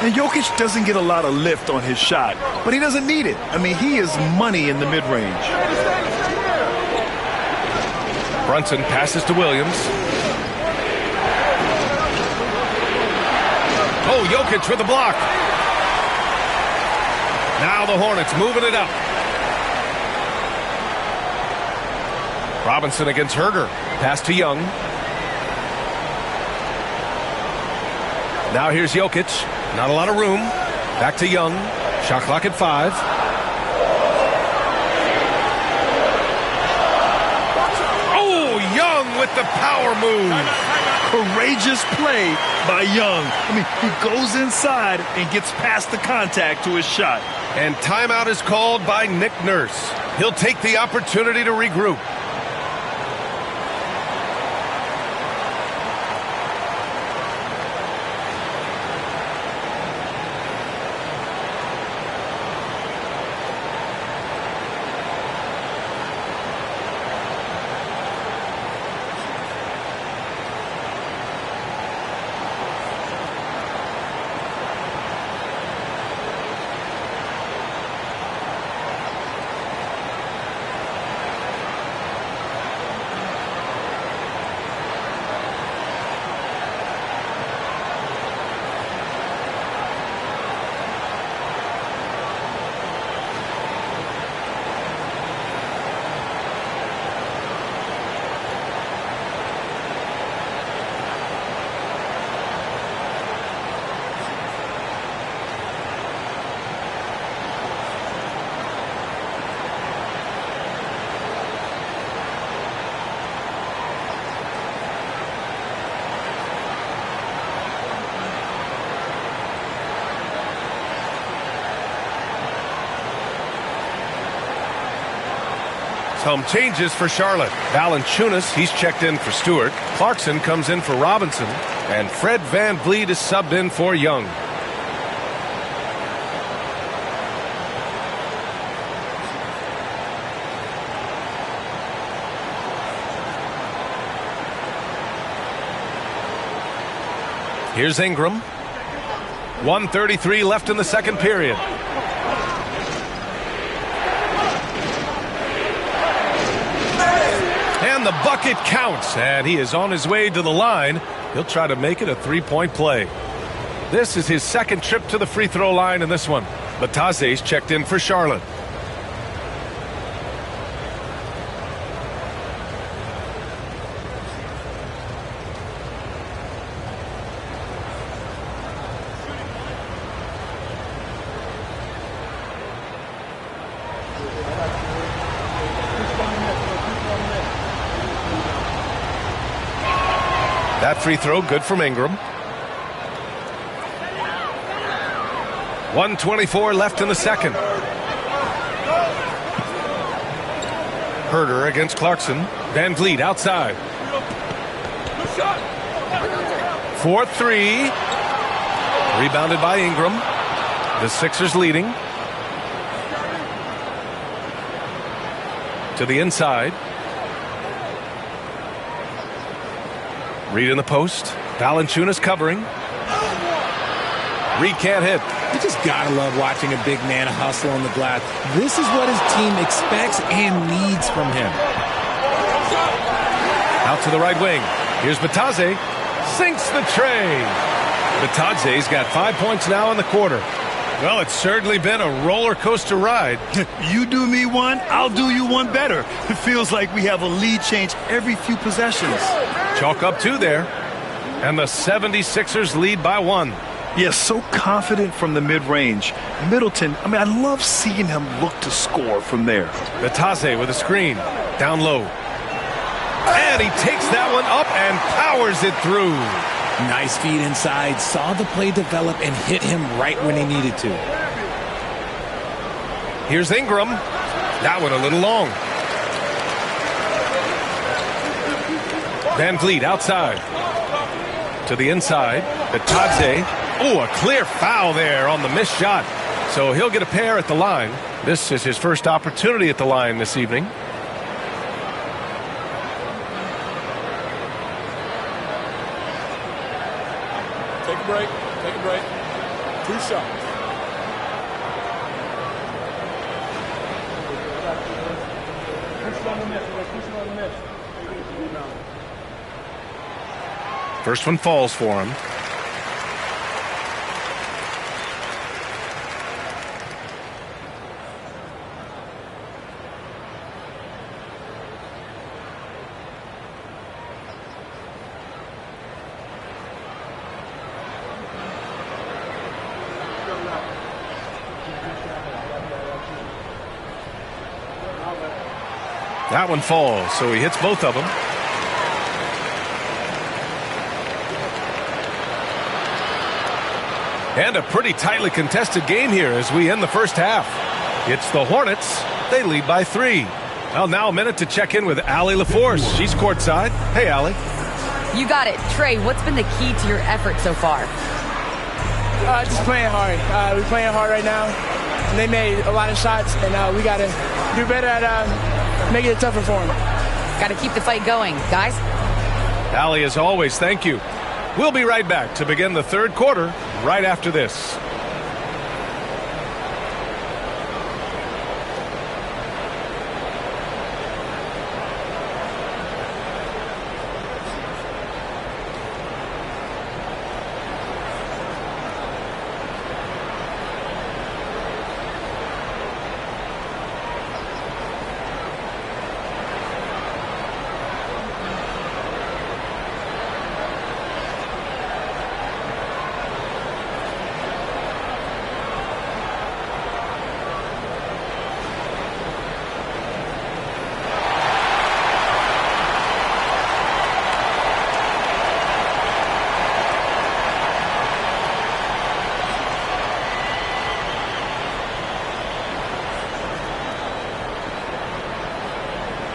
And Jokic doesn't get a lot of lift on his shot, but he doesn't need it. I mean, he is money in the mid-range. Brunson passes to Williams. Oh, Jokic for the block. Now the Hornets moving it up. Robinson against Herter. Pass to Young. Now here's Jokic. Not a lot of room. Back to Young. Shot clock at 5. Oh, Young with the power move. Courageous play by Young. I mean, he goes inside and gets past the contact to his shot. And timeout is called by Nick Nurse. He'll take the opportunity to regroup. Some changes for Charlotte. Valanciunas, he's checked in for Stewart. Clarkson comes in for Robinson. And Fred VanVleet is subbed in for Young. Here's Ingram. 1:33 left in the second period. And the bucket counts, and he is on his way to the line He'll try to make it a three-point play. This is his second trip to the free throw line in this one. Bataze's checked in for Charlotte. That free throw good from Ingram. 1:24 left in the second. Herter against Clarkson. Van Vliet outside. 4-3. Rebounded by Ingram. The Sixers leading. To the inside. Reed in the post. Valanciunas covering. Reed can't hit. You just gotta love watching a big man hustle on the glass. This is what his team expects and needs from him. Out to the right wing. Here's Bataze. Sinks the tray. Bataze's got 5 points now in the quarter. Well, it's certainly been a roller coaster ride. You do me one, I'll do you one better. It feels like we have a lead change every few possessions. Chalk up 2 there. And the 76ers lead by 1. Yes, so confident from the mid-range. Middleton, I love seeing him look to score from there. Bataze with a screen. Down low. And he takes that one up and powers it through. Nice feed inside. Saw the play develop and hit him right when he needed to. Here's Ingram. That one a little long. Van Vliet outside. To the inside. Bataze. Oh, a clear foul there on the missed shot. So he'll get a pair at the line. This is his first opportunity at the line this evening. Take a break. Take a break. 2 shots. First one falls for him. That one falls, so he hits both of them. And a pretty tightly contested game here as we end the first half. It's the Hornets. They lead by 3. Well, now a minute to check in with Allie LaForce. She's courtside. Hey, Allie. You got it. Trey, what's been the key to your effort so far? Just playing hard. We're playing hard right now. And they made a lot of shots, and we got to do better at making it tougher for them. Got to keep the fight going, guys. Allie, as always, thank you. We'll be right back to begin the third quarter right after this.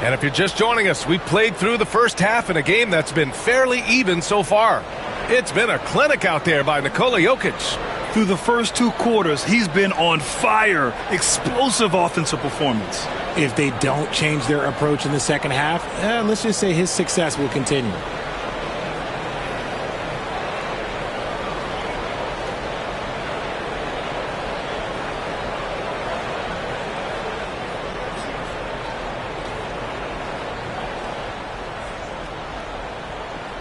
And if you're just joining us, we played through the first half in a game that's been fairly even so far. It's been a clinic out there by Nikola Jokic. Through the first 2 quarters, he's been on fire. Explosive offensive performance. If they don't change their approach in the second half, let's just say his success will continue.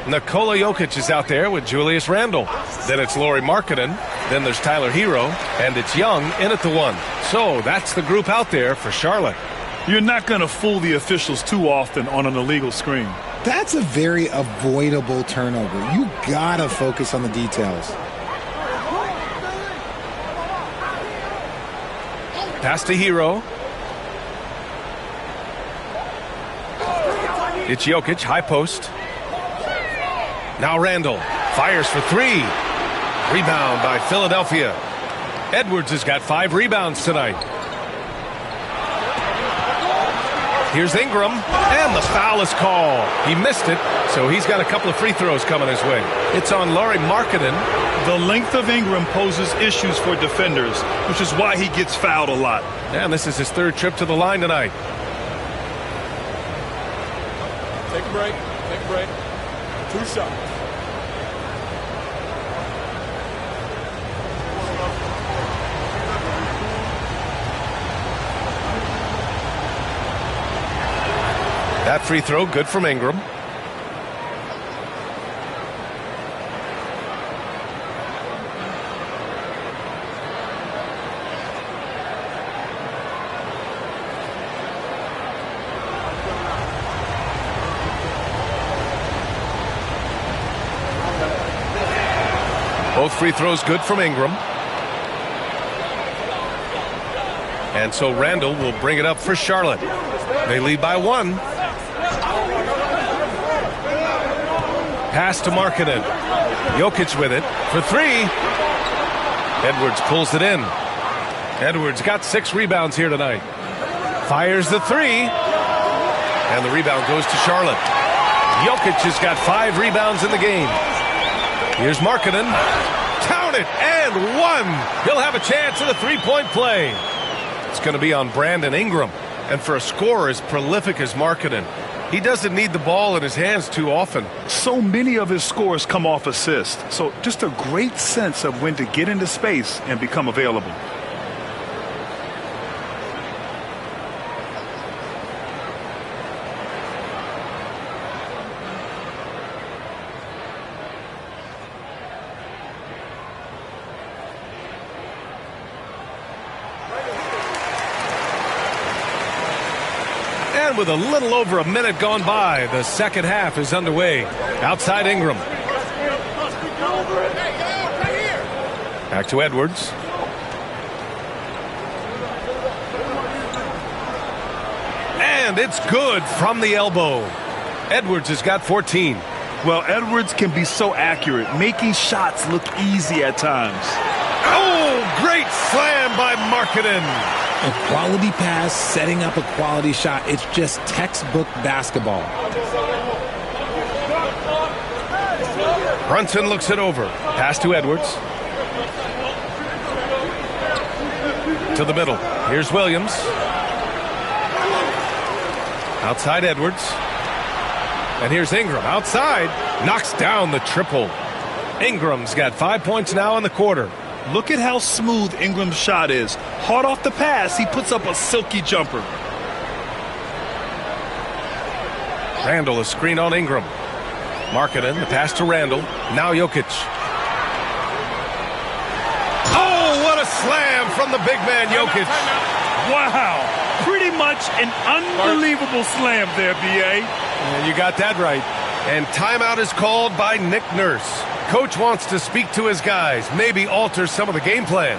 Nikola Jokic is out there with Julius Randle. Then it's Lauri Markkanen. Then there's Tyler Hero. And it's Young in at the 1. So that's the group out there for Charlotte. You're not going to fool the officials too often on an illegal screen. That's a very avoidable turnover. You gotta focus on the details. Pass to Hero. It's Jokic, high post. Now Randle fires for 3. Rebound by Philadelphia. Edwards has got 5 rebounds tonight. Here's Ingram, and the foul is called. He missed it, so he's got a couple of free throws coming his way. It's on Lauri Markkanen. The length of Ingram poses issues for defenders, which is why he gets fouled a lot. And this is his 3rd trip to the line tonight. Take a break. Take a break. 2 shots. That free throw, good from Ingram. Both free throws good from Ingram. And so Randle will bring it up for Charlotte. They lead by 1. Pass to Markkanen. Jokic with it for 3. Edwards pulls it in. Edwards got 6 rebounds here tonight. Fires the 3. And the rebound goes to Charlotte. Jokic has got 5 rebounds in the game. Here's Markkanen. Count it, and 1. He'll have a chance at a 3-point play. It's going to be on Brandon Ingram. And for a scorer as prolific as Markkanen, he doesn't need the ball in his hands too often. So many of his scores come off assists. So just a great sense of when to get into space and become available. With a little over a minute gone by, the second half is underway. Outside Ingram. Back to Edwards. And it's good from the elbow. Edwards has got 14. Well, Edwards can be so accurate, making shots look easy at times. Oh, great slam by Markkanen. A quality pass, setting up a quality shot. It's just textbook basketball. Brunson looks it over. Pass to Edwards. To the middle. Here's Williams. Outside Edwards. And here's Ingram. Outside. Knocks down the triple. Ingram's got 5 points now in the quarter. Look at how smooth Ingram's shot is. Hard off the pass, he puts up a silky jumper. Randle a screen on Ingram. Markkanen, the pass to Randle. Now Jokic. Oh, what a slam from the big man Jokic. Wow. Pretty much an unbelievable slam there, B.A. And you got that right. And timeout is called by Nick Nurse. Coach wants to speak to his guys, maybe alter some of the game plan.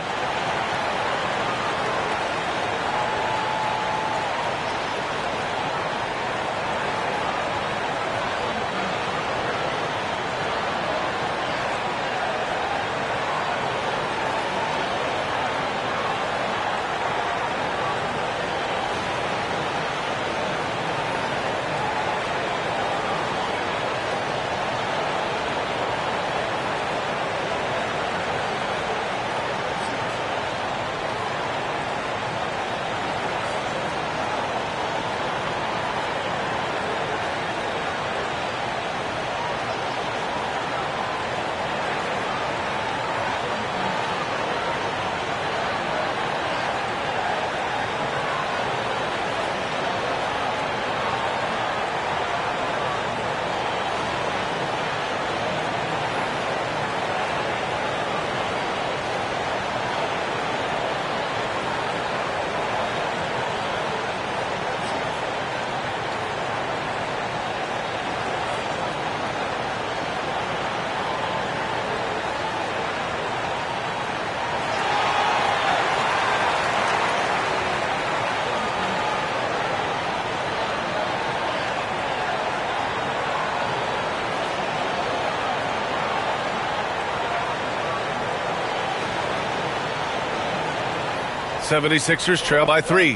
76ers trail by 3.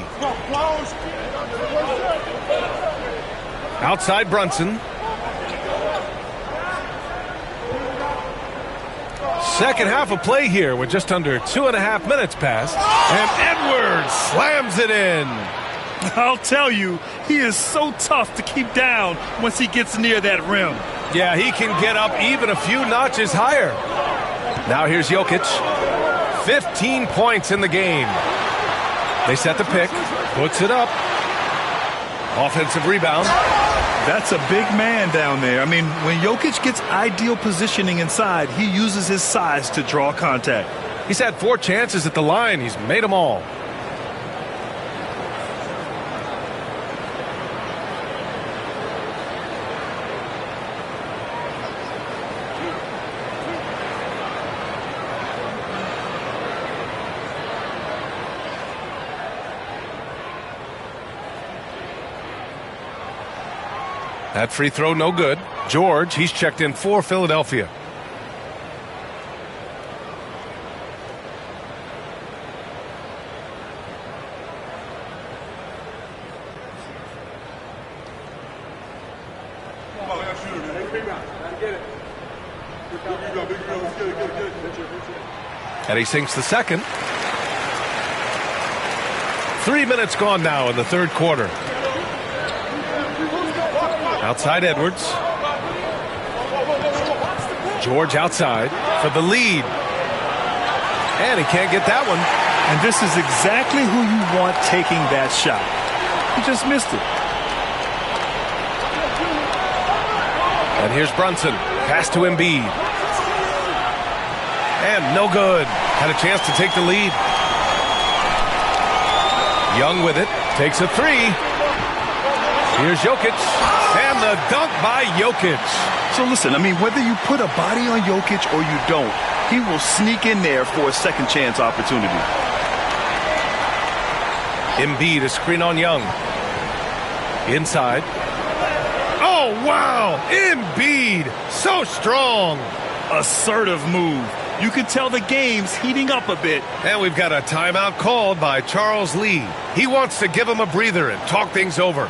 Outside Brunson. Second half of play here with just under 2.5 minutes passed. And Edwards slams it in. I'll tell you, he is so tough to keep down once he gets near that rim. Yeah, he can get up even a few notches higher. Now here's Jokic. 15 points in the game. They set the pick. Puts it up. Offensive rebound. That's a big man down there. I mean, when Jokic gets ideal positioning inside, he uses his size to draw contact. He's had 4 chances at the line. He's made them all. That free throw, no good. George, he's checked in for Philadelphia. And he sinks the second. 3 minutes gone now in the third quarter. Outside Edwards. George outside for the lead. And he can't get that one. And this is exactly who you want taking that shot. He just missed it. And here's Brunson. Pass to Embiid. And no good. Had a chance to take the lead. Young with it. Takes a 3. Here's Jokic. And the dunk by Jokic. So listen, I mean, whether you put a body on Jokic or you don't, he will sneak in there for a second chance opportunity. Embiid, a screen on Young. Inside. Oh, wow! Embiid, so strong. Assertive move. You can tell the game's heating up a bit. And we've got a timeout called by Charles Lee. He wants to give him a breather and talk things over.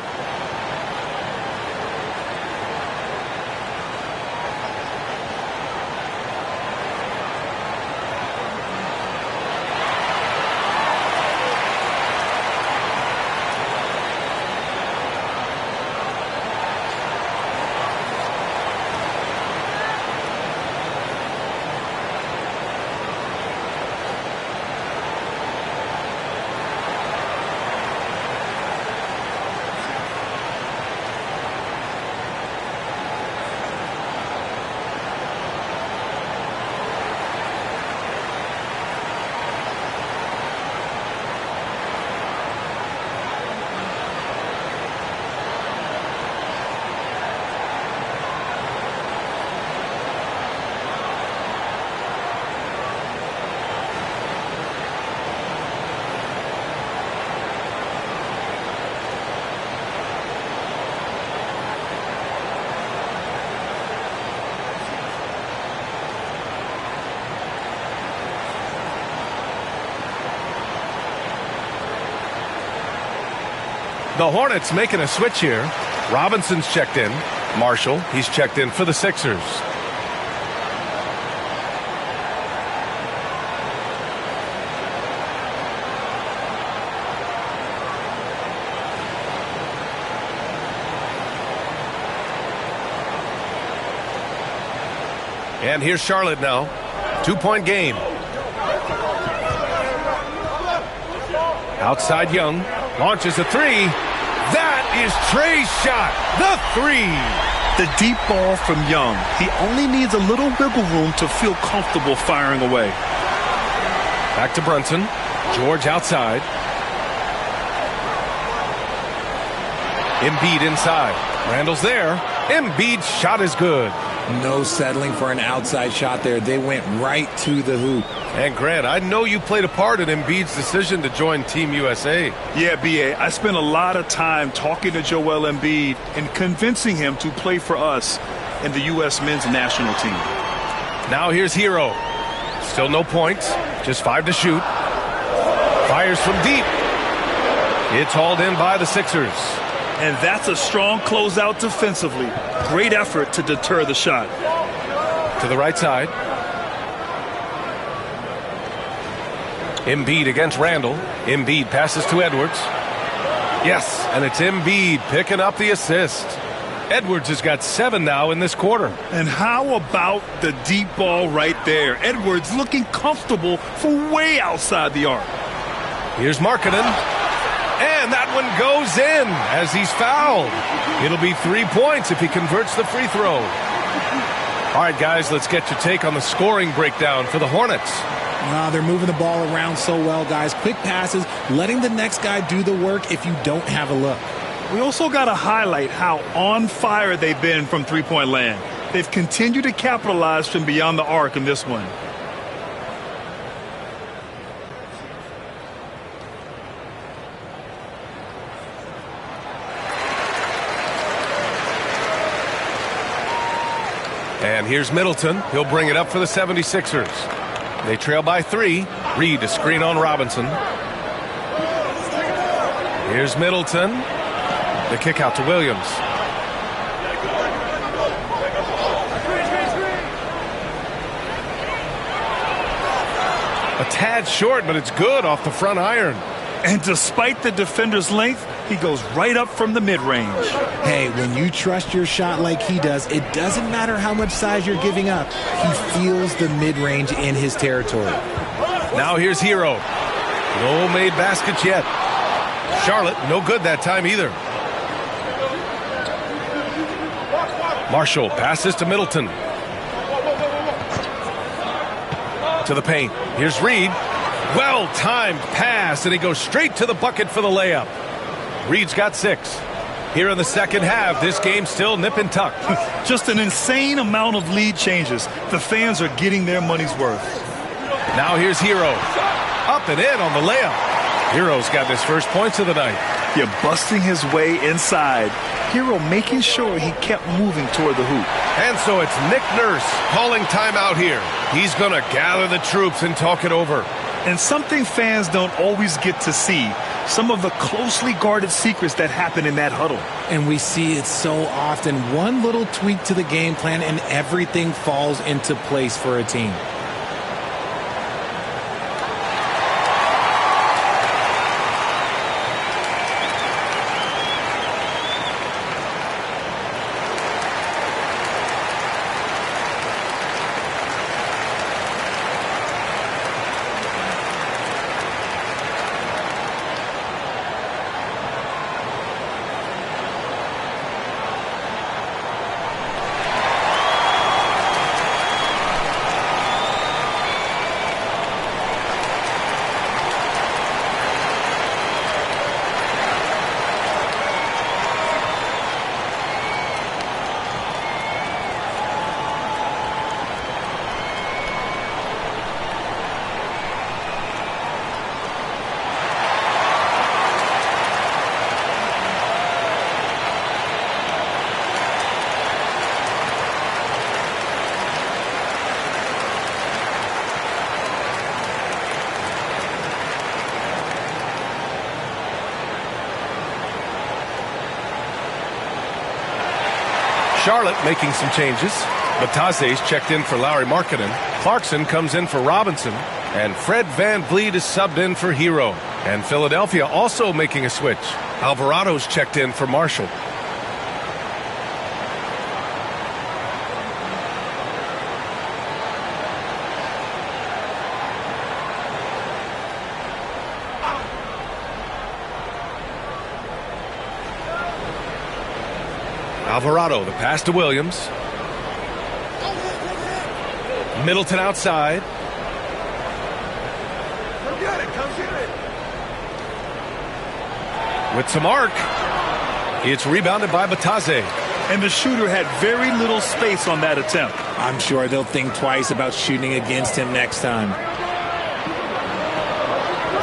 The Hornets making a switch here. Robinson's checked in. Marshall, he's checked in for the Sixers. And here's Charlotte now. 2-point game. Outside Young. Launches a 3. That is Trey's shot. The 3. The deep ball from Young. He only needs a little wiggle room to feel comfortable firing away. Back to Brunson. George outside. Embiid inside. Randall's there. Embiid's shot is good. No settling for an outside shot there. They went right to the hoop. And Grant, I know you played a part in Embiid's decision to join Team USA. Yeah, B.A., I spent a lot of time talking to Joel Embiid and convincing him to play for us in the U.S. men's national team. Now here's Hero. Still no points. Just 5 to shoot. Fires from deep. It's hauled in by the Sixers. And that's a strong closeout defensively. Great effort to deter the shot. To the right side. Embiid against Randall. Embiid passes to Edwards. Yes, and it's Embiid picking up the assist. Edwards has got 7 now in this quarter. And how about the deep ball right there? Edwards looking comfortable from way outside the arc. Here's Markkanen. And that one goes in as he's fouled. It'll be 3 points if he converts the free throw. All right, guys, let's get your take on the scoring breakdown for the Hornets. They're moving the ball around so well, guys. Quick passes, letting the next guy do the work if you don't have a look. We also got to highlight how on fire they've been from three-point land. They've continued to capitalize from beyond the arc in this one. And here's Middleton. He'll bring it up for the 76ers. They trail by 3. Reed to screen on Robinson. Here's Middleton. The kick out to Williams. A tad short, but it's good off the front iron. And despite the defender's length, he goes right up from the mid-range. Hey, when you trust your shot like he does, it doesn't matter how much size you're giving up. He feels the mid-range in his territory. Now here's Hero. No made baskets yet. Charlotte, no good that time either. Marshall passes to Middleton. To the paint. Here's Reed. Well-timed pass, and he goes straight to the bucket for the layup. Reed's got 6. Here in the second half, this game still nip and tuck. Just an insane amount of lead changes. The fans are getting their money's worth. Now here's Hero. Up and in on the layup. Hero's got his first points of the night. Yeah, busting his way inside. Hero making sure he kept moving toward the hoop. And so it's Nick Nurse calling timeout here. He's going to gather the troops and talk it over. And something fans don't always get to see, some of the closely guarded secrets that happen in that huddle. And we see it so often. One little tweak to the game plan and everything falls into place for a team. Charlotte making some changes. Batase's checked in for Lauri Markkanen. Clarkson comes in for Robinson. And Fred VanVleet is subbed in for Hero. And Philadelphia also making a switch. Alvarado's checked in for Marshall. Alvarado, the pass to Williams. Middleton outside. With some arc. It's rebounded by Batase. And the shooter had very little space on that attempt. I'm sure they'll think twice about shooting against him next time.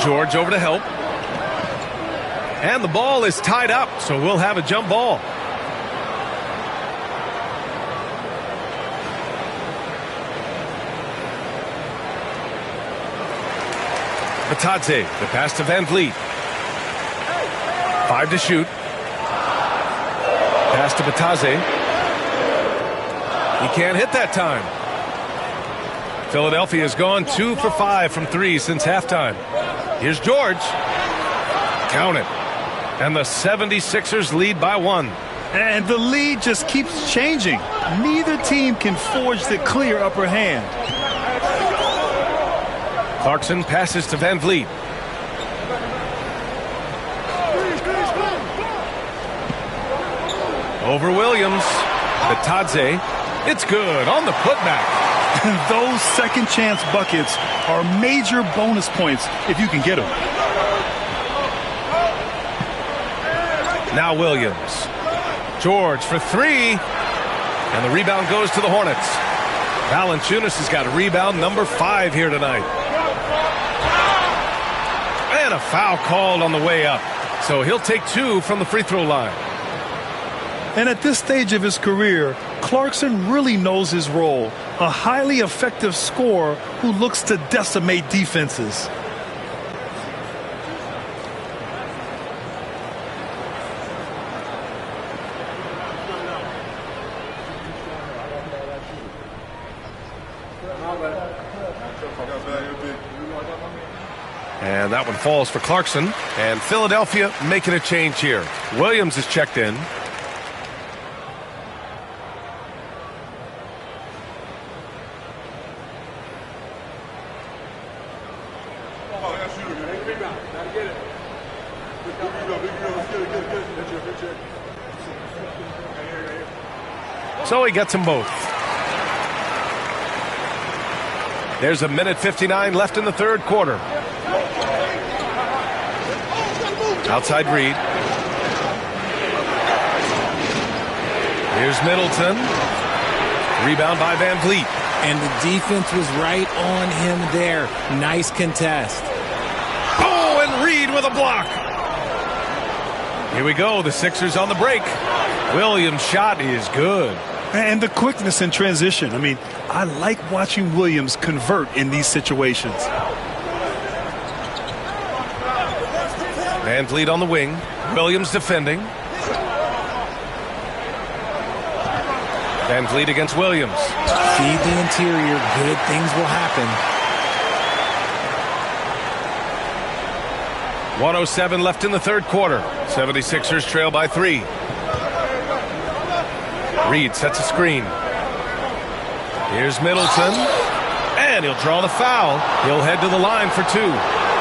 George over to help. And the ball is tied up, so we'll have a jump ball. Batadze, the pass to Van Vliet. 5 to shoot. Pass to Batadze. He can't hit that time. Philadelphia has gone 2 for 5 from 3 since halftime. Here's George. Count it. And the 76ers lead by 1. And the lead just keeps changing. Neither team can forge the clear upper hand. Clarkson passes to Van Vliet. Over Williams. Batadze. It's good on the putback. Those second chance buckets are major bonus points if you can get them. Now Williams. George for 3. And the rebound goes to the Hornets. Valanciunas has got rebound number 5 here tonight. And a foul called on the way up. So he'll take 2 from the free throw line. And at this stage of his career, Clarkson really knows his role. A highly effective scorer who looks to decimate defenses. And that one falls for Clarkson. And Philadelphia making a change here. Williams is checked in. So he gets them both. There's a minute 59 left in the third quarter. Outside Reed. Here's Middleton. Rebound by Van Vliet. And the defense was right on him there. Nice contest. Oh, and Reed with a block. Here we go. The Sixers on the break. Williams' shot is good. And the quickness in transition. I mean, I like watching Williams convert in these situations. Van Vliet on the wing. Williams defending. Van Vliet against Williams. Feed the interior. Good things will happen. 1:07 left in the third quarter. 76ers trail by 3. Reed sets a screen. Here's Middleton. And he'll draw the foul. He'll head to the line for 2.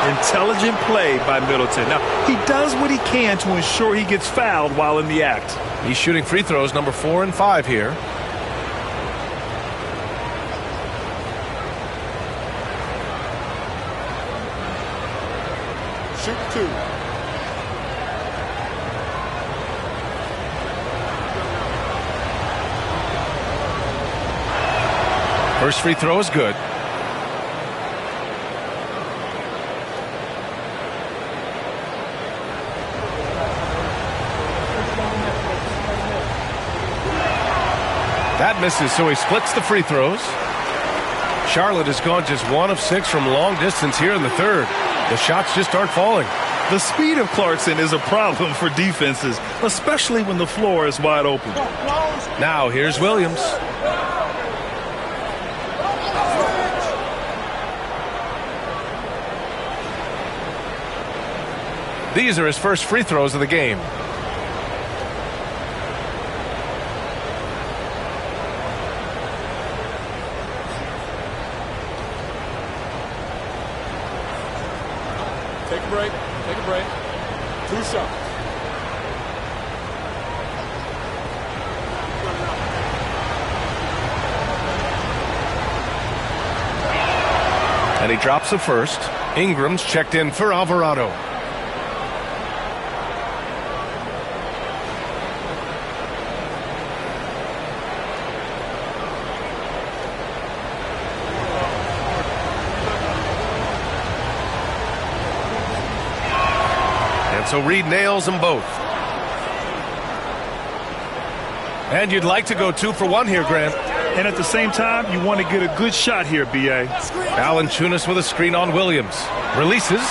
Intelligent play by Middleton. Now, he does what he can to ensure he gets fouled while in the act. He's shooting free throws number 4 and 5 here. Shoot 2. First free throw is good. That misses, so he splits the free throws. Charlotte has gone just 1 of 6 from long distance here in the third. The shots just aren't falling. The speed of Clarkson is a problem for defenses, especially when the floor is wide open. Now here's Williams. These are his first free throws of the game. Take a break. Take a break. 2 shots. And he drops the first. Ingram's checked in for Alvarado. So Reed nails them both. And you'd like to go 2 for 1 here, Grant. And at the same time, you want to get a good shot here, B.A. Valanciunas with a screen on Williams. Releases.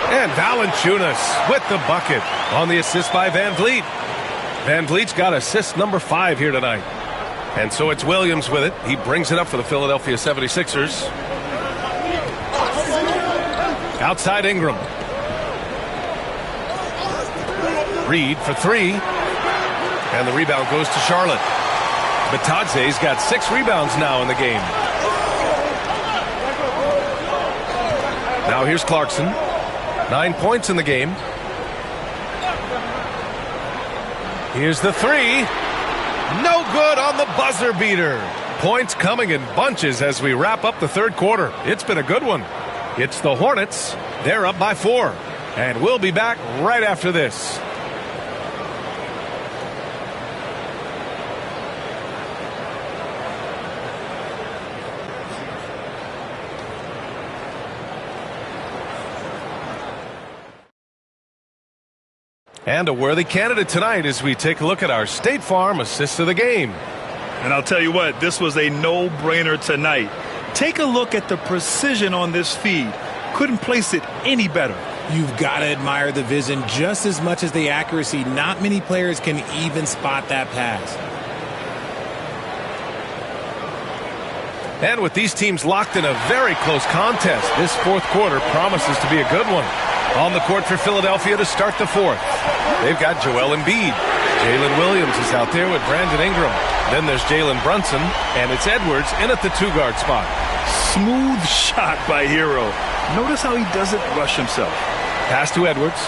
And Valanciunas with the bucket on the assist by Van Vliet. Van Vliet's got assist number 5 here tonight. And so it's Williams with it. He brings it up for the Philadelphia 76ers. Outside Ingram. Reed for 3. And the rebound goes to Charlotte. Bitadze's got 6 rebounds now in the game. Now here's Clarkson. 9 points in the game. Here's the 3. No good on the buzzer beater. Points coming in bunches as we wrap up the third quarter. It's been a good one. It's the Hornets. They're up by 4. And we'll be back right after this. And a worthy candidate tonight as we take a look at our State Farm assist of the game. And I'll tell you what, this was a no-brainer tonight. Take a look at the precision on this feed. Couldn't place it any better. You've got to admire the vision just as much as the accuracy. Not many players can even spot that pass. And with these teams locked in a very close contest, this fourth quarter promises to be a good one. On the court for Philadelphia to start the fourth. They've got Joel Embiid. Jalen Williams is out there with Brandon Ingram. Then there's Jalen Brunson, and it's Edwards in at the 2-guard spot. Smooth shot by Hero. Notice how he doesn't rush himself. Pass to Edwards.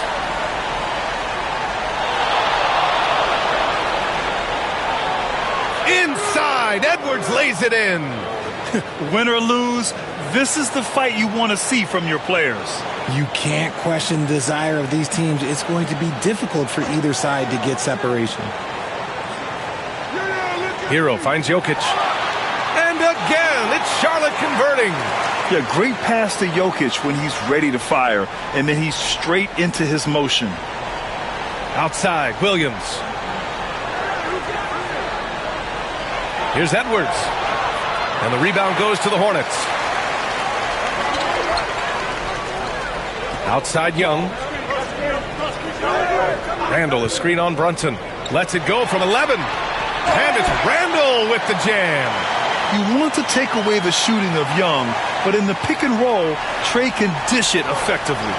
Inside, Edwards lays it in. Win or lose, this is the fight you want to see from your players. You can't question the desire of these teams. It's going to be difficult for either side to get separation. Hero finds Jokic. And again, it's Charlotte converting. Yeah, great pass to Jokic when he's ready to fire, and then he's straight into his motion. Outside, Williams. Here's Edwards. And the rebound goes to the Hornets. Outside Young. Randall, a screen on Brunson. Lets it go from 11. And it's Randall with the jam. You want to take away the shooting of Young, but in the pick and roll, Trey can dish it effectively.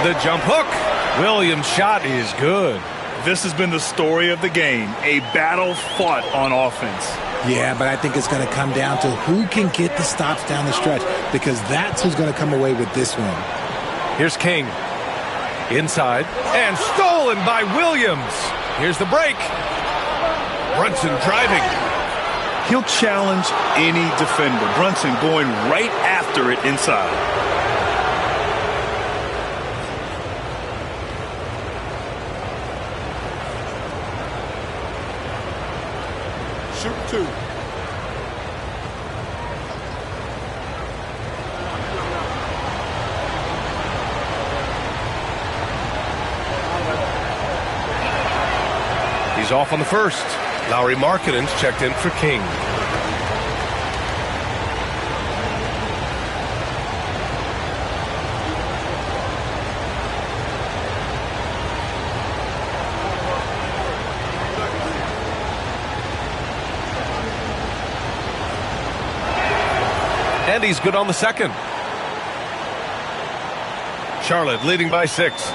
The jump hook. Williams' shot is good. This has been the story of the game, a battle fought on offense. Yeah, but I think it's going to come down to who can get the stops down the stretch, because that's who's going to come away with this one. Here's King. Inside. And stolen by Williams. Here's the break. Brunson driving. He'll challenge any defender. Brunson going right after it inside. Shoot 2. He's off on the first. Lauri Markkanen's checked in for King. And he's good on the second. Charlotte leading by 6.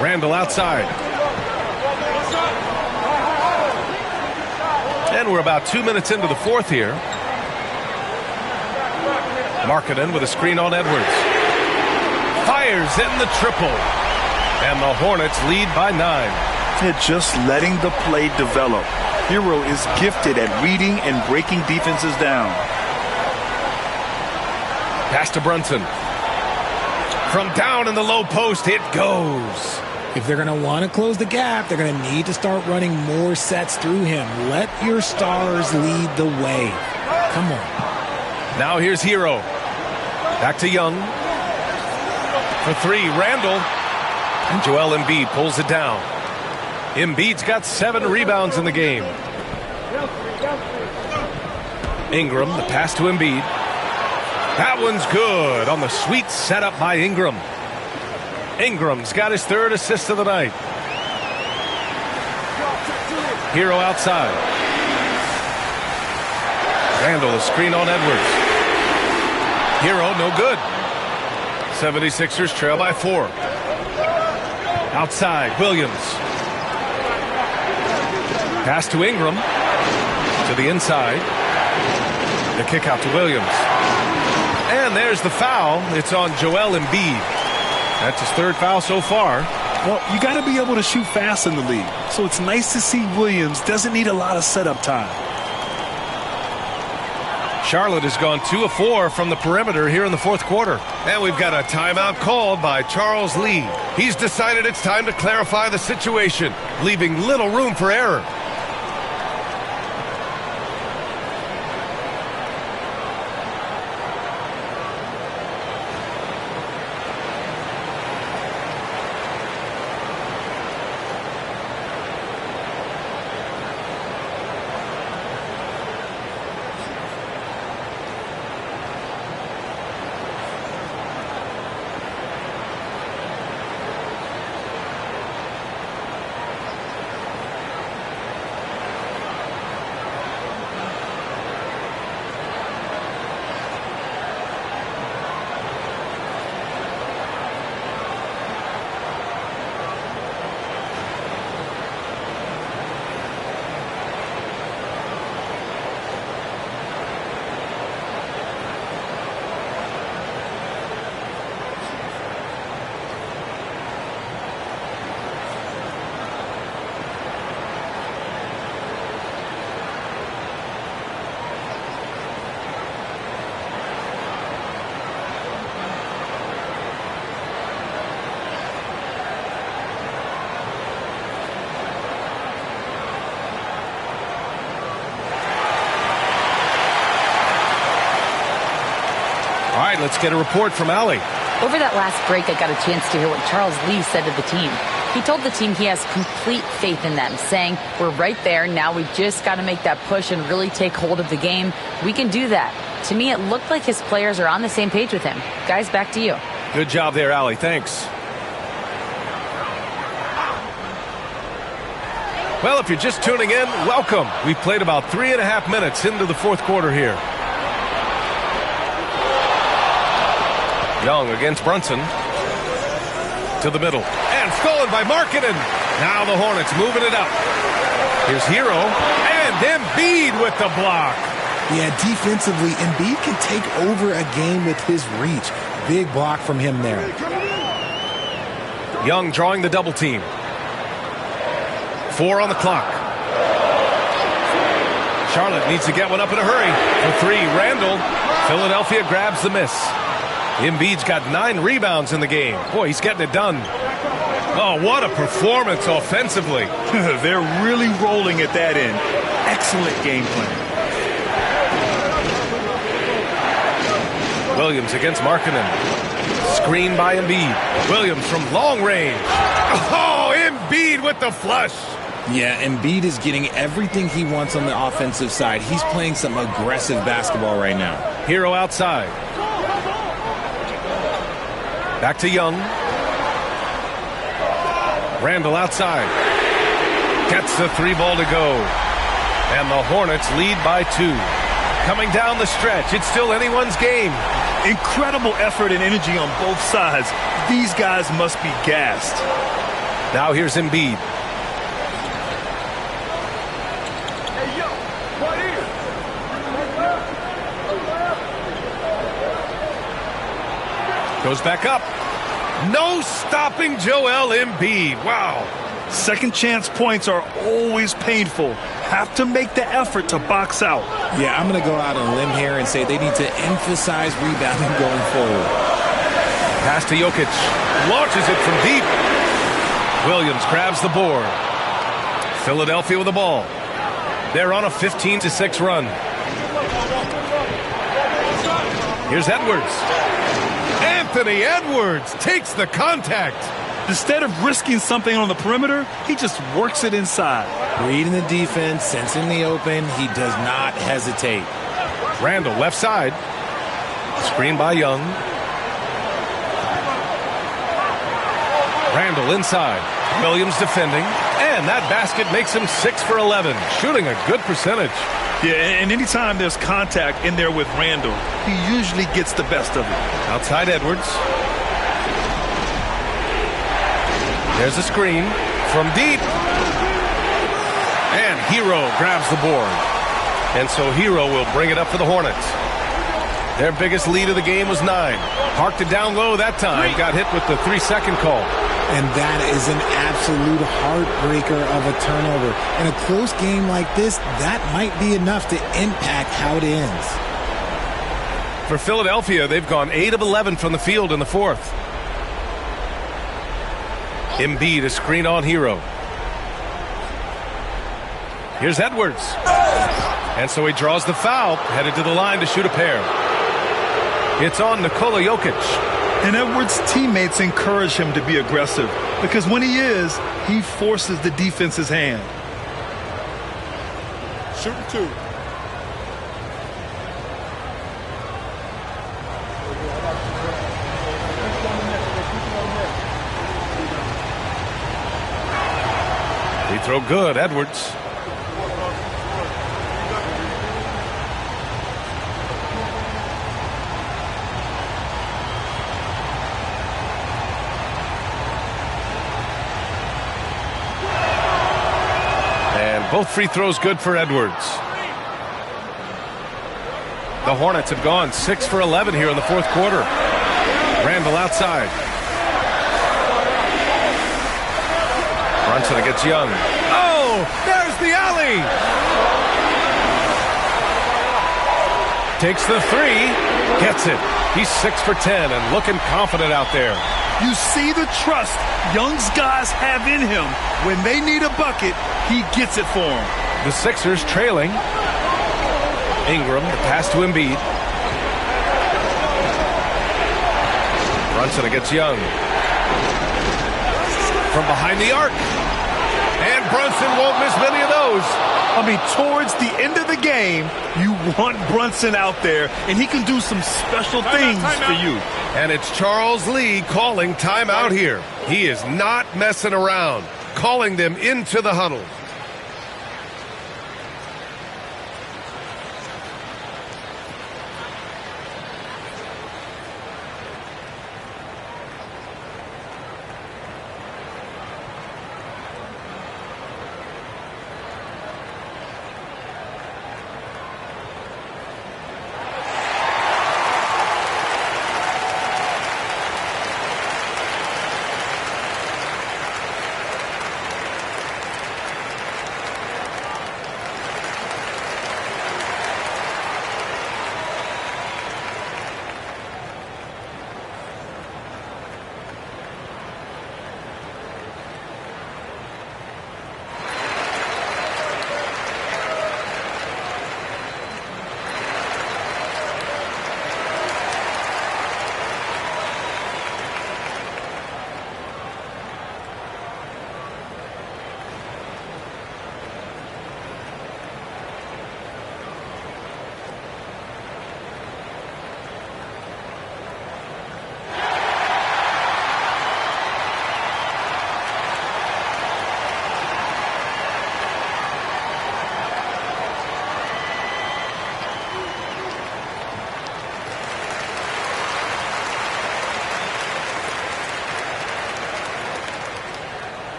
Randall outside. And we're about 2 minutes into the fourth here. Markkanen with a screen on Edwards. Fires in the triple. And the Hornets lead by 9. They're just letting the play develop. Hero is gifted at reading and breaking defenses down. Pass to Brunson. From down in the low post, it goes. If they're going to want to close the gap, they're going to need to start running more sets through him. Let your stars lead the way. Come on. Now here's Hero. Back to Young. For 3, Randall. And Joel Embiid pulls it down. Embiid's got 7 rebounds in the game. Ingram, the pass to Embiid. That one's good on the sweet setup by Ingram. Ingram's got his 3rd assist of the night. Hero outside. Randall, a screen on Edwards. Hero, no good. 76ers trail by 4. Outside, Williams. Pass to Ingram. To the inside. The kick out to Williams. And there's the foul. It's on Joel Embiid. That's his 3rd foul so far. Well, you got to be able to shoot fast in the league. So it's nice to see Williams doesn't need a lot of setup time. Charlotte has gone 2 of 4 from the perimeter here in the 4th quarter. And we've got a timeout called by Charles Lee. He's decided it's time to clarify the situation, leaving little room for error. Let's get a report from Allie. Over that last break, I got a chance to hear what Charles Lee said to the team. He told the team he has complete faith in them, saying, we're right there. Now we just got to make that push and really take hold of the game. We can do that. To me, it looked like his players are on the same page with him. Guys, back to you. Good job there, Allie. Thanks. Well, if you're just tuning in, welcome. We've played about 3.5 minutes into the 4th quarter here. Young against Brunson. To the middle. And stolen by Markkanen. Now the Hornets moving it up. Here's Hero. And Embiid with the block. Yeah, defensively, Embiid can take over a game with his reach. Big block from him there. Young drawing the double team. 4 on the clock. Charlotte needs to get one up in a hurry. For 3, Randall. Philadelphia grabs the miss. Embiid's got 9 rebounds in the game. Boy, he's getting it done. Oh, what a performance offensively. They're really rolling at that end. Excellent game plan. Williams against Markkanen. Screen by Embiid. Williams from long range. Oh, Embiid with the flush. Yeah, Embiid is getting everything he wants on the offensive side. He's playing some aggressive basketball right now. Hero outside. Back to Young. Randall outside. Gets the 3 ball to go. And the Hornets lead by 2. Coming down the stretch, it's still anyone's game. Incredible effort and energy on both sides. These guys must be gassed. Now here's Embiid. Goes back up. No stopping Joel Embiid. Wow. Second chance points are always painful. Have to make the effort to box out. Yeah, I'm going to go out on a limb here and say they need to emphasize rebounding going forward. Pass to Jokic. Launches it from deep. Williams grabs the board. Philadelphia with the ball. They're on a 15-6 run. Here's Edwards. Anthony Edwards takes the contact. Instead of risking something on the perimeter, he just works it inside. Reading the defense, sensing the open, he does not hesitate. Randall left side. Screen by Young. Randall inside. Williams defending. And that basket makes him 6 for 11, shooting a good percentage. Yeah, and anytime there's contact in there with Randall, he usually gets the best of it. Outside Edwards. There's a screen from deep. And Hero grabs the board. And so Hero will bring it up for the Hornets. Their biggest lead of the game was 9. Parked it down low that time. Got hit with the 3-second call. And that is an absolute heartbreaker of a turnover. In a close game like this, that might be enough to impact how it ends. For Philadelphia, they've gone 8 of 11 from the field in the fourth. Embiid a screen on Hero. Here's Edwards. And so he draws the foul, headed to the line to shoot a pair. It's on Nikola Jokic. And Edwards' teammates encourage him to be aggressive because when he is, he forces the defense's hand. Shooting 2. Free throw good, Edwards. Both free throws good for Edwards. The Hornets have gone 6 for 11 here in the fourth quarter. Randall outside. Brunson against Young. Oh, there's the alley. Takes the 3, gets it. He's 6 for 10 and looking confident out there. You see the trust Young's guys have in him. When they need a bucket, he gets it for them. The Sixers trailing. Ingram, the pass to Embiid. Brunson against Young. From behind the arc. And Brunson won't miss many of those. I mean, towards the end of the game, you want Brunson out there, and he can do some special things for you. And it's Charles Lee calling timeout here. He is not messing around, calling them into the huddle.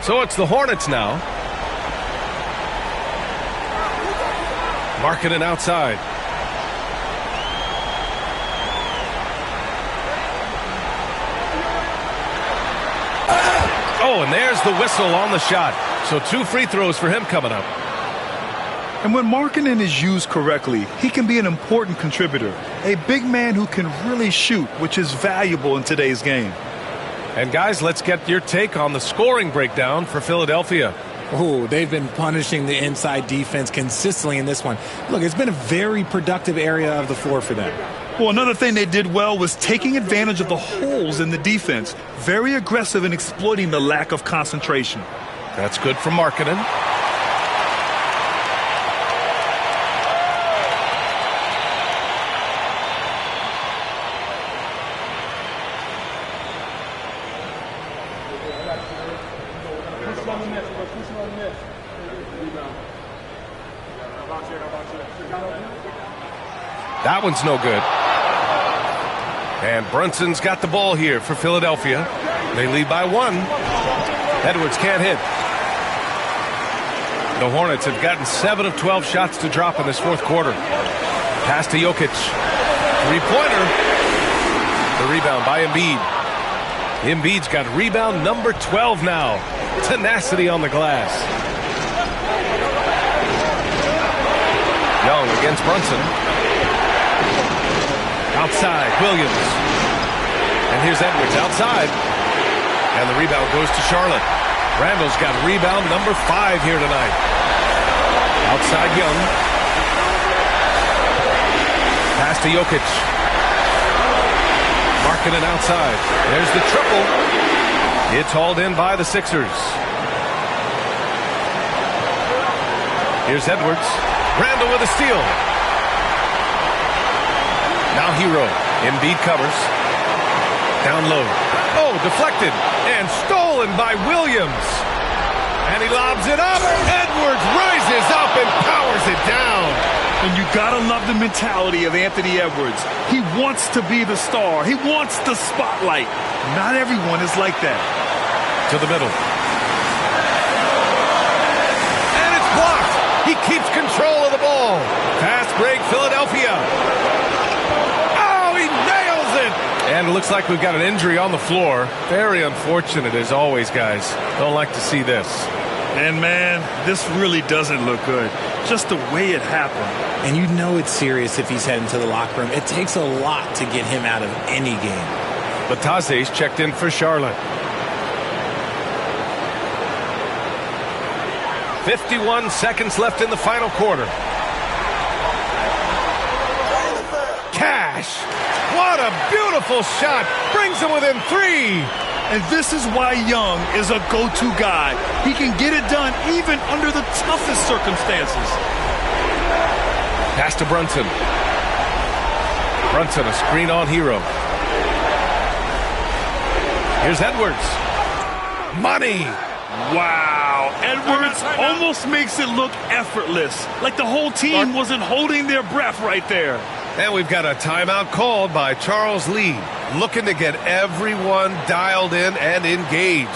So it's the Hornets now. Markkanen outside. Oh, and there's the whistle on the shot. So 2 free throws for him coming up. And when Markkanen is used correctly, he can be an important contributor. A big man who can really shoot, which is valuable in today's game. And guys, let's get your take on the scoring breakdown for Philadelphia. Oh, they've been punishing the inside defense consistently in this one. Look, it's been a very productive area of the floor for them. Well, another thing they did well was taking advantage of the holes in the defense. Very aggressive in exploiting the lack of concentration. That's good for Markkanen. That one's no good. And Brunson's got the ball here for Philadelphia. They lead by 1. Edwards can't hit. The Hornets have gotten 7 of 12 shots to drop in this fourth quarter. Pass to Jokic. Three-pointer. The rebound by Embiid. Embiid's got rebound number 12 now. Tenacity on the glass. Young against Brunson. Outside, Williams. And here's Edwards outside. And the rebound goes to Charlotte. Randall's got rebound number 5 here tonight. Outside Young. Pass to Jokic. Markkanen outside. There's the triple. It's hauled in by the Sixers. Here's Edwards. Randall with a steal. Now Hero. Embiid covers. Down low. Oh, deflected. And stolen by Williams. And he lobs it up. Edwards rises up and powers it down. And you gotta love the mentality of Anthony Edwards. He wants to be the star. He wants the spotlight. Not everyone is like that. To the middle. And it's blocked. He keeps control of the ball. Fast break, Philadelphia. And it looks like we've got an injury on the floor. Very unfortunate as always, guys. Don't like to see this. And man, this really doesn't look good. Just the way it happened. And you know it's serious if he's heading to the locker room. It takes a lot to get him out of any game. Batase's checked in for Charlotte. 51 seconds left in the final quarter. Cash. What a beautiful shot. Brings him within 3. And this is why Young is a go-to guy. He can get it done even under the toughest circumstances. Pass to Brunson. Brunson, a screen on Hero. Here's Edwards. Money. Wow. Edwards almost makes it look effortless. Like the whole team wasn't holding their breath right there. And we've got a timeout called by Charles Lee, looking to get everyone dialed in and engaged.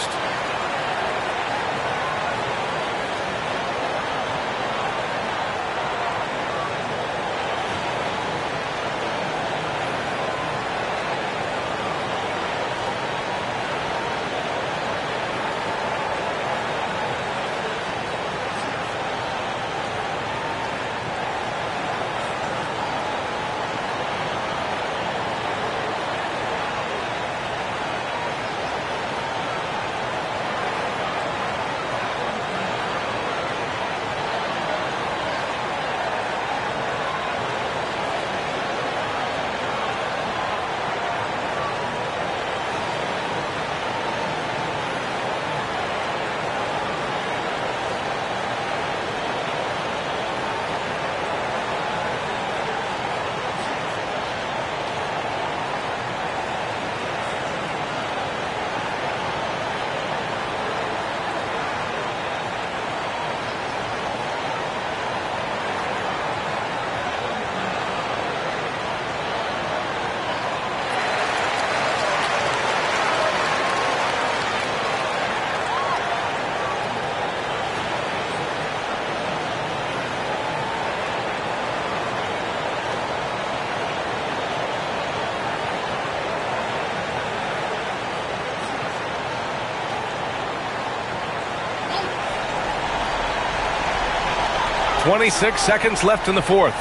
.26 seconds left in the fourth.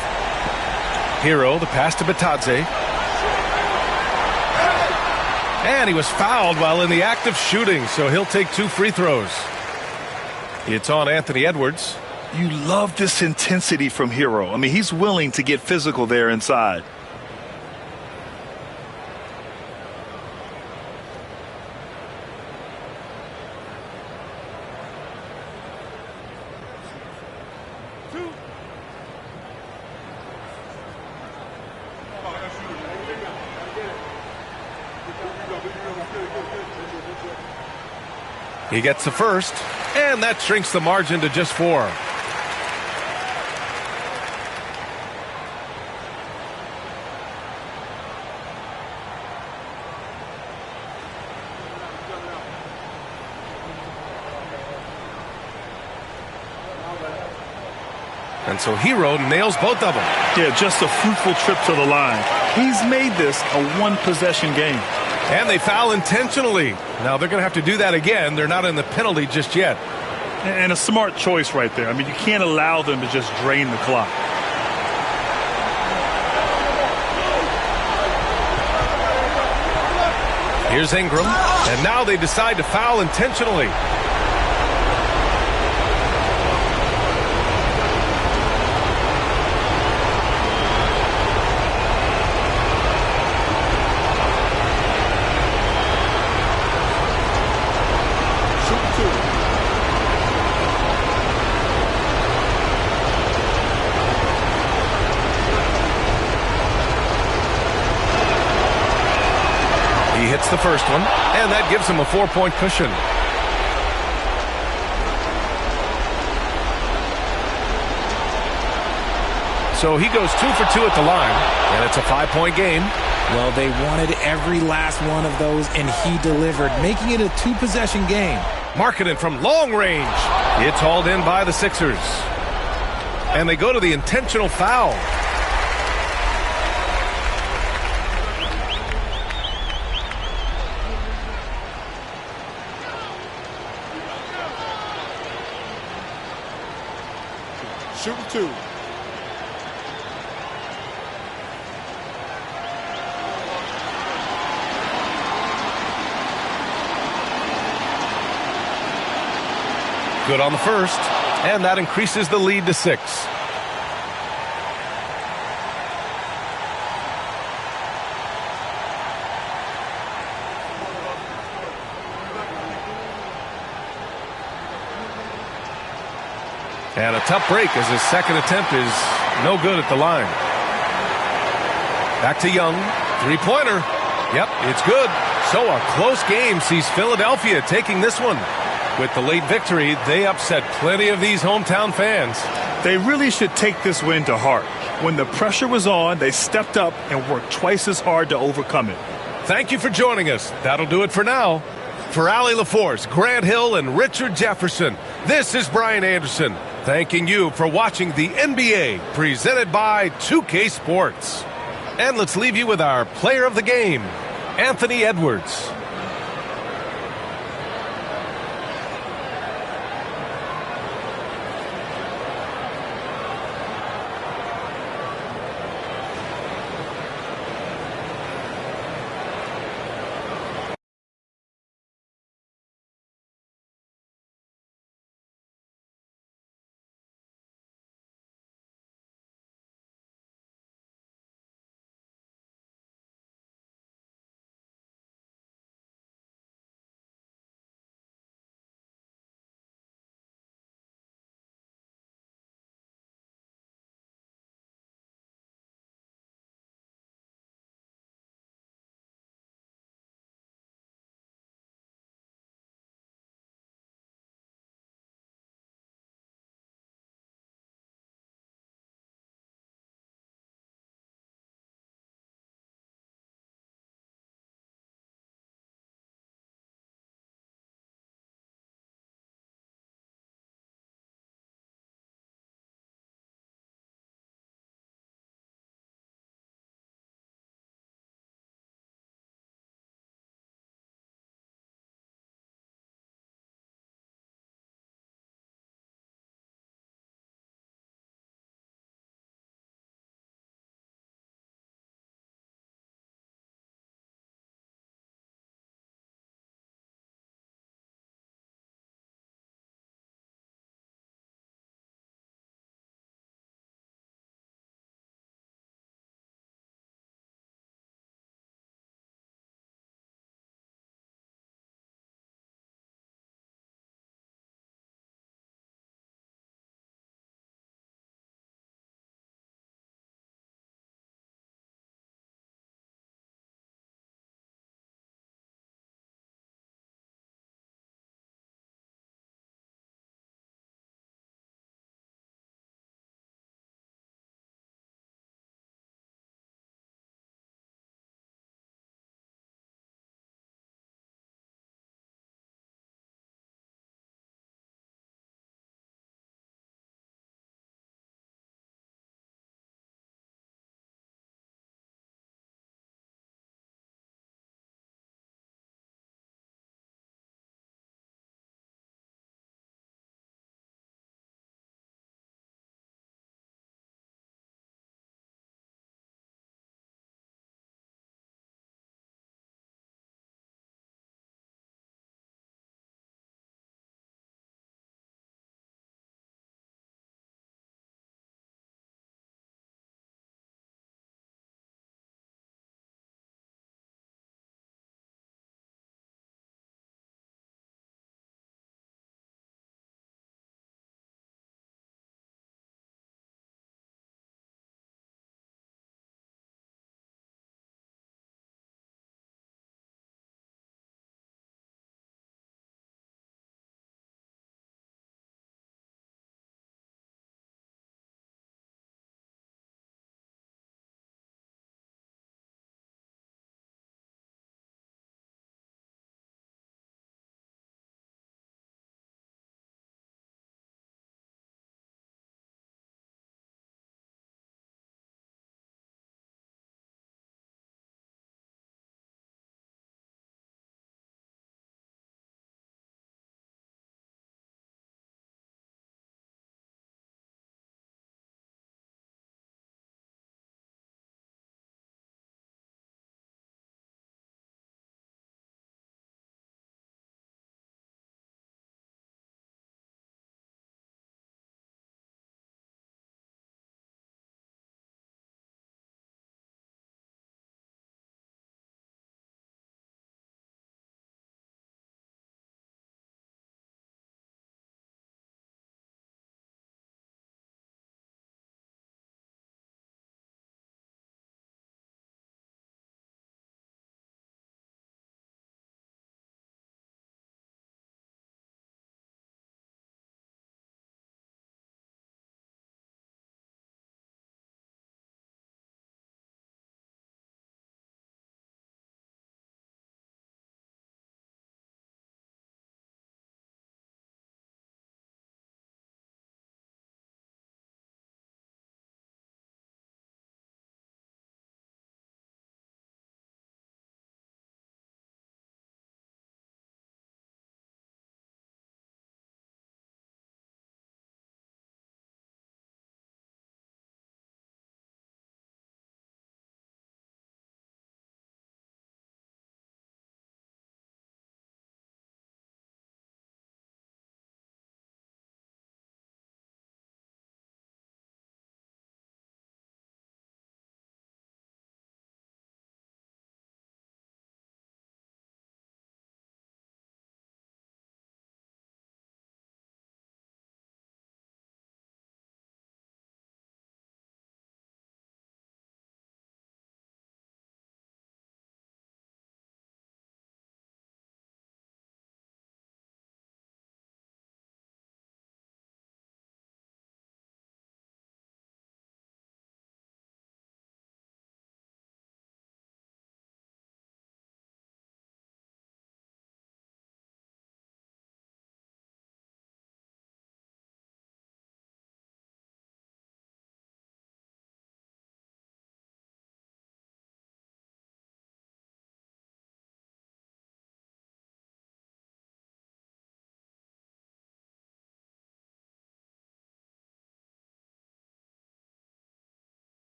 Hero, the pass to Bitadze. And he was fouled while in the act of shooting, so he'll take 2 free throws. It's on Anthony Edwards. You love this intensity from Hero. I mean, he's willing to get physical there inside. He gets the first, and that shrinks the margin to just 4. And so Hero nails both of them. Yeah, just a fruitful trip to the line. He's made this a one-possession game. And they foul intentionally. Now they're going to have to do that again. They're not in the penalty just yet. And a smart choice right there. I mean, you can't allow them to just drain the clock. Here's Ingram. And now they decide to foul intentionally. The first one, and that gives him a 4-point cushion. So he goes 2 for 2 at the line, and it's a 5-point game. Well, they wanted every last one of those, and he delivered, making it a 2-possession game. Markkanen from long range. It's hauled in by the Sixers. And they go to the intentional foul. Shooting 2. Good on the first, and that increases the lead to 6. And a tough break as his second attempt is no good at the line. Back to Young. 3-pointer. Yep, it's good. So a close game sees Philadelphia taking this one. With the late victory, they upset plenty of these hometown fans. They really should take this win to heart. When the pressure was on, they stepped up and worked twice as hard to overcome it. Thank you for joining us. That'll do it for now. For Allie LaForce, Grant Hill, and Richard Jefferson, this is Brian Anderson, thanking you for watching the NBA presented by 2K Sports. And let's leave you with our player of the game, Anthony Edwards.